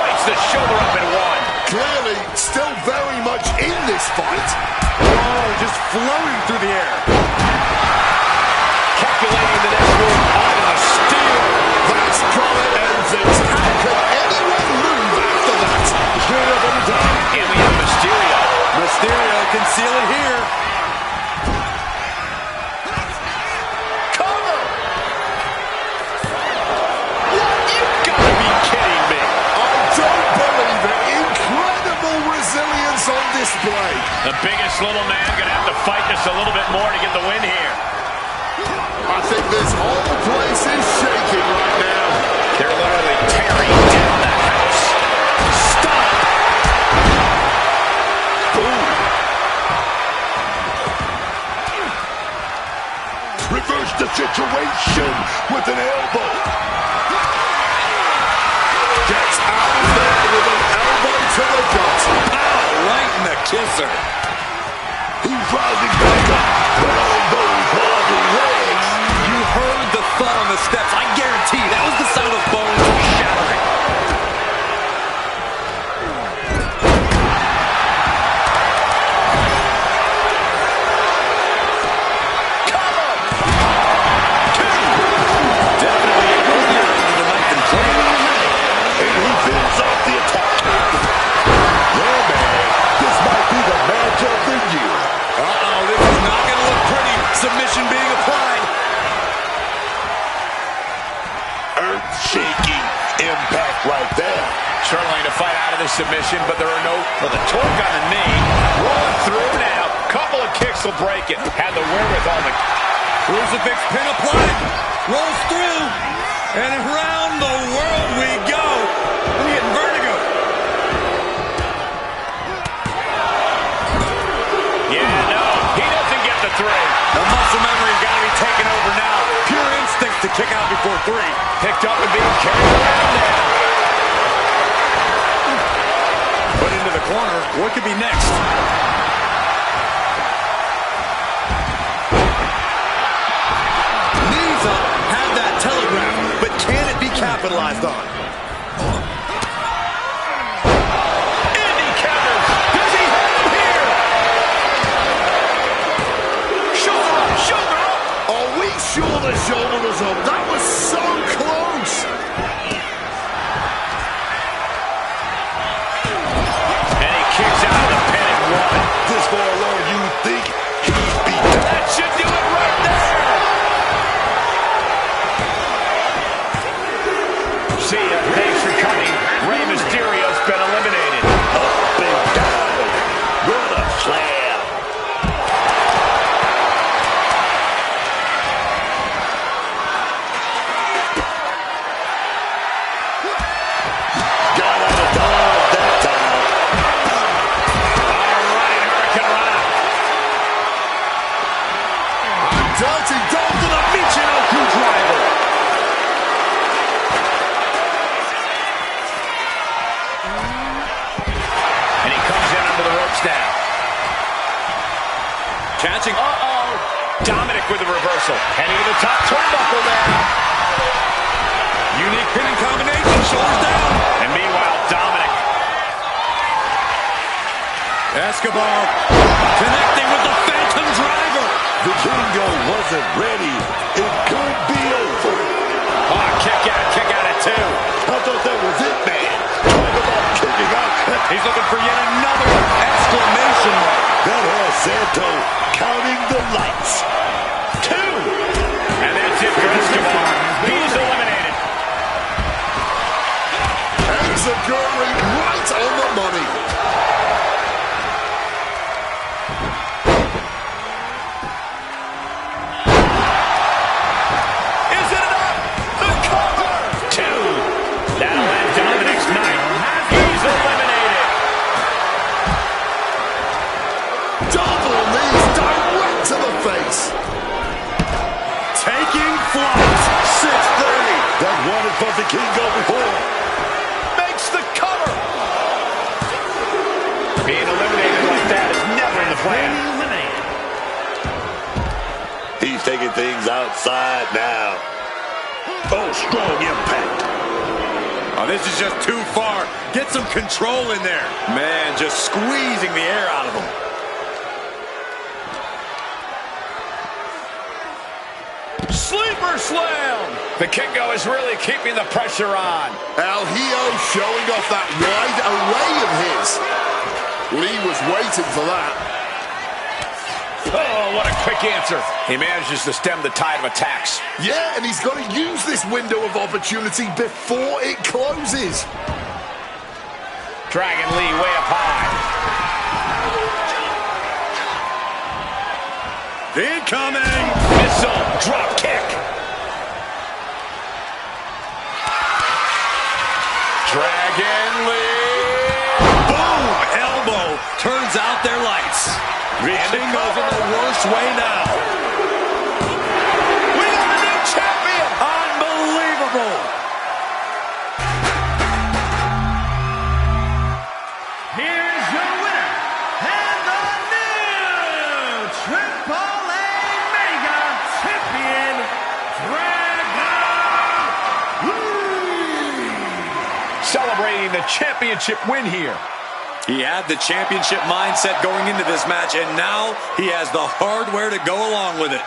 Fights the shoulder up and one. Clearly, still very much in this fight. Oh, just floating through the air. Calculating the next move onto the steel. That's gonna end things. How can anyone move after that? Mysterio up and down. And we have Mysterio. Mysterio can seal it here. Cover! You've got to be kidding me. I don't believe it. Incredible resilience on display. The biggest little man gonna have to fight just a little bit more to get the win here. I think this whole place is shaking right now. They're literally tearing down the house. Stop! Ooh. Reverse the situation with an elbow. Gets out of there with an elbow to the gut. Pow, right in the kisser. He's rising back up. But all those hard legs. You heard the thud on the steps. I guarantee that was the sound of bones shattering. Definitely earlier into the night than planned. And he finishes off the attack. Yeah, man. This might be the match of the year. Uh-oh, this is not going to look pretty. Submission being applied. Earth-shaking impact right there. Struggling to fight out of this submission, but there are no... Well, the torque on the knee. Rolling through now. Couple of kicks will break it. Had the wherewithal to... Crucifix pin applied. Rolls through. And around the world we go. I'm getting vertigo. Yeah, no. He doesn't get the three. The muscle memory got to be taken over now. Pure instinct to kick out before three. Picked up and being carried around now. Put into the corner. What could be next? Knees up. Had that telegraph. But can it be capitalized on? And he counters. Does he have him here? Shoulder up, shoulder up. Are we sure the shoulder was up? That was so close. And he kicks out of the pin at one. This far along, you think he's beat. That should do it right there. See ya. Thanks for coming. Rey Mysterio's been eliminated. Up and down. What a slam. Got out of dodge that time. All right, Hurricane Rana. Dirty dog to the Michinoku driver. And he comes in under the ropes now. Catching. Uh-oh. Dominic with the reversal. Heading to the top turnbuckle now. Unique pinning combination. Shoulders down. And meanwhile, Dominic. Escobar connecting with the Phantom Driver. The Kingo wasn't ready. It could be over. Oh, kick out at two. I thought that was it, man. Talk about kicking out. He's looking for yet another exclamation mark. That has Santo counting the lights. Two. And that's it for Escobar. He's eliminated. Enziguri right on the money. Is it enough? The cover. Two. That'll end Dominic's night. He's eliminated. Double knees direct to the face. Taking flight. 630. That wanted from the Kingo before. Makes the cover. Being eliminated like that is never in the plan. He's taking things outside now. Oh, strong impact. Oh, this is just too far. Get some control in there. Man, just squeezing the air out of him. Sleeper slam! The Kingo is really keeping the pressure on. El Hijo showing off that wide array of his. Lee was waiting for that. Oh, what a quick answer. He manages to stem the tide of attacks. Yeah, and he's got to use this window of opportunity before it closes. Dragon Lee way up high. Incoming! Missile drop kick. Dragon Lee. Boom! Elbow turns out their lights. And it goes in the worst way now. We got a new champion. Unbelievable. Here's your winner, and the new Triple A Mega Champion, Dragon Lee! Celebrating the championship win here. He had the championship mindset going into this match, and now he has the hardware to go along with it.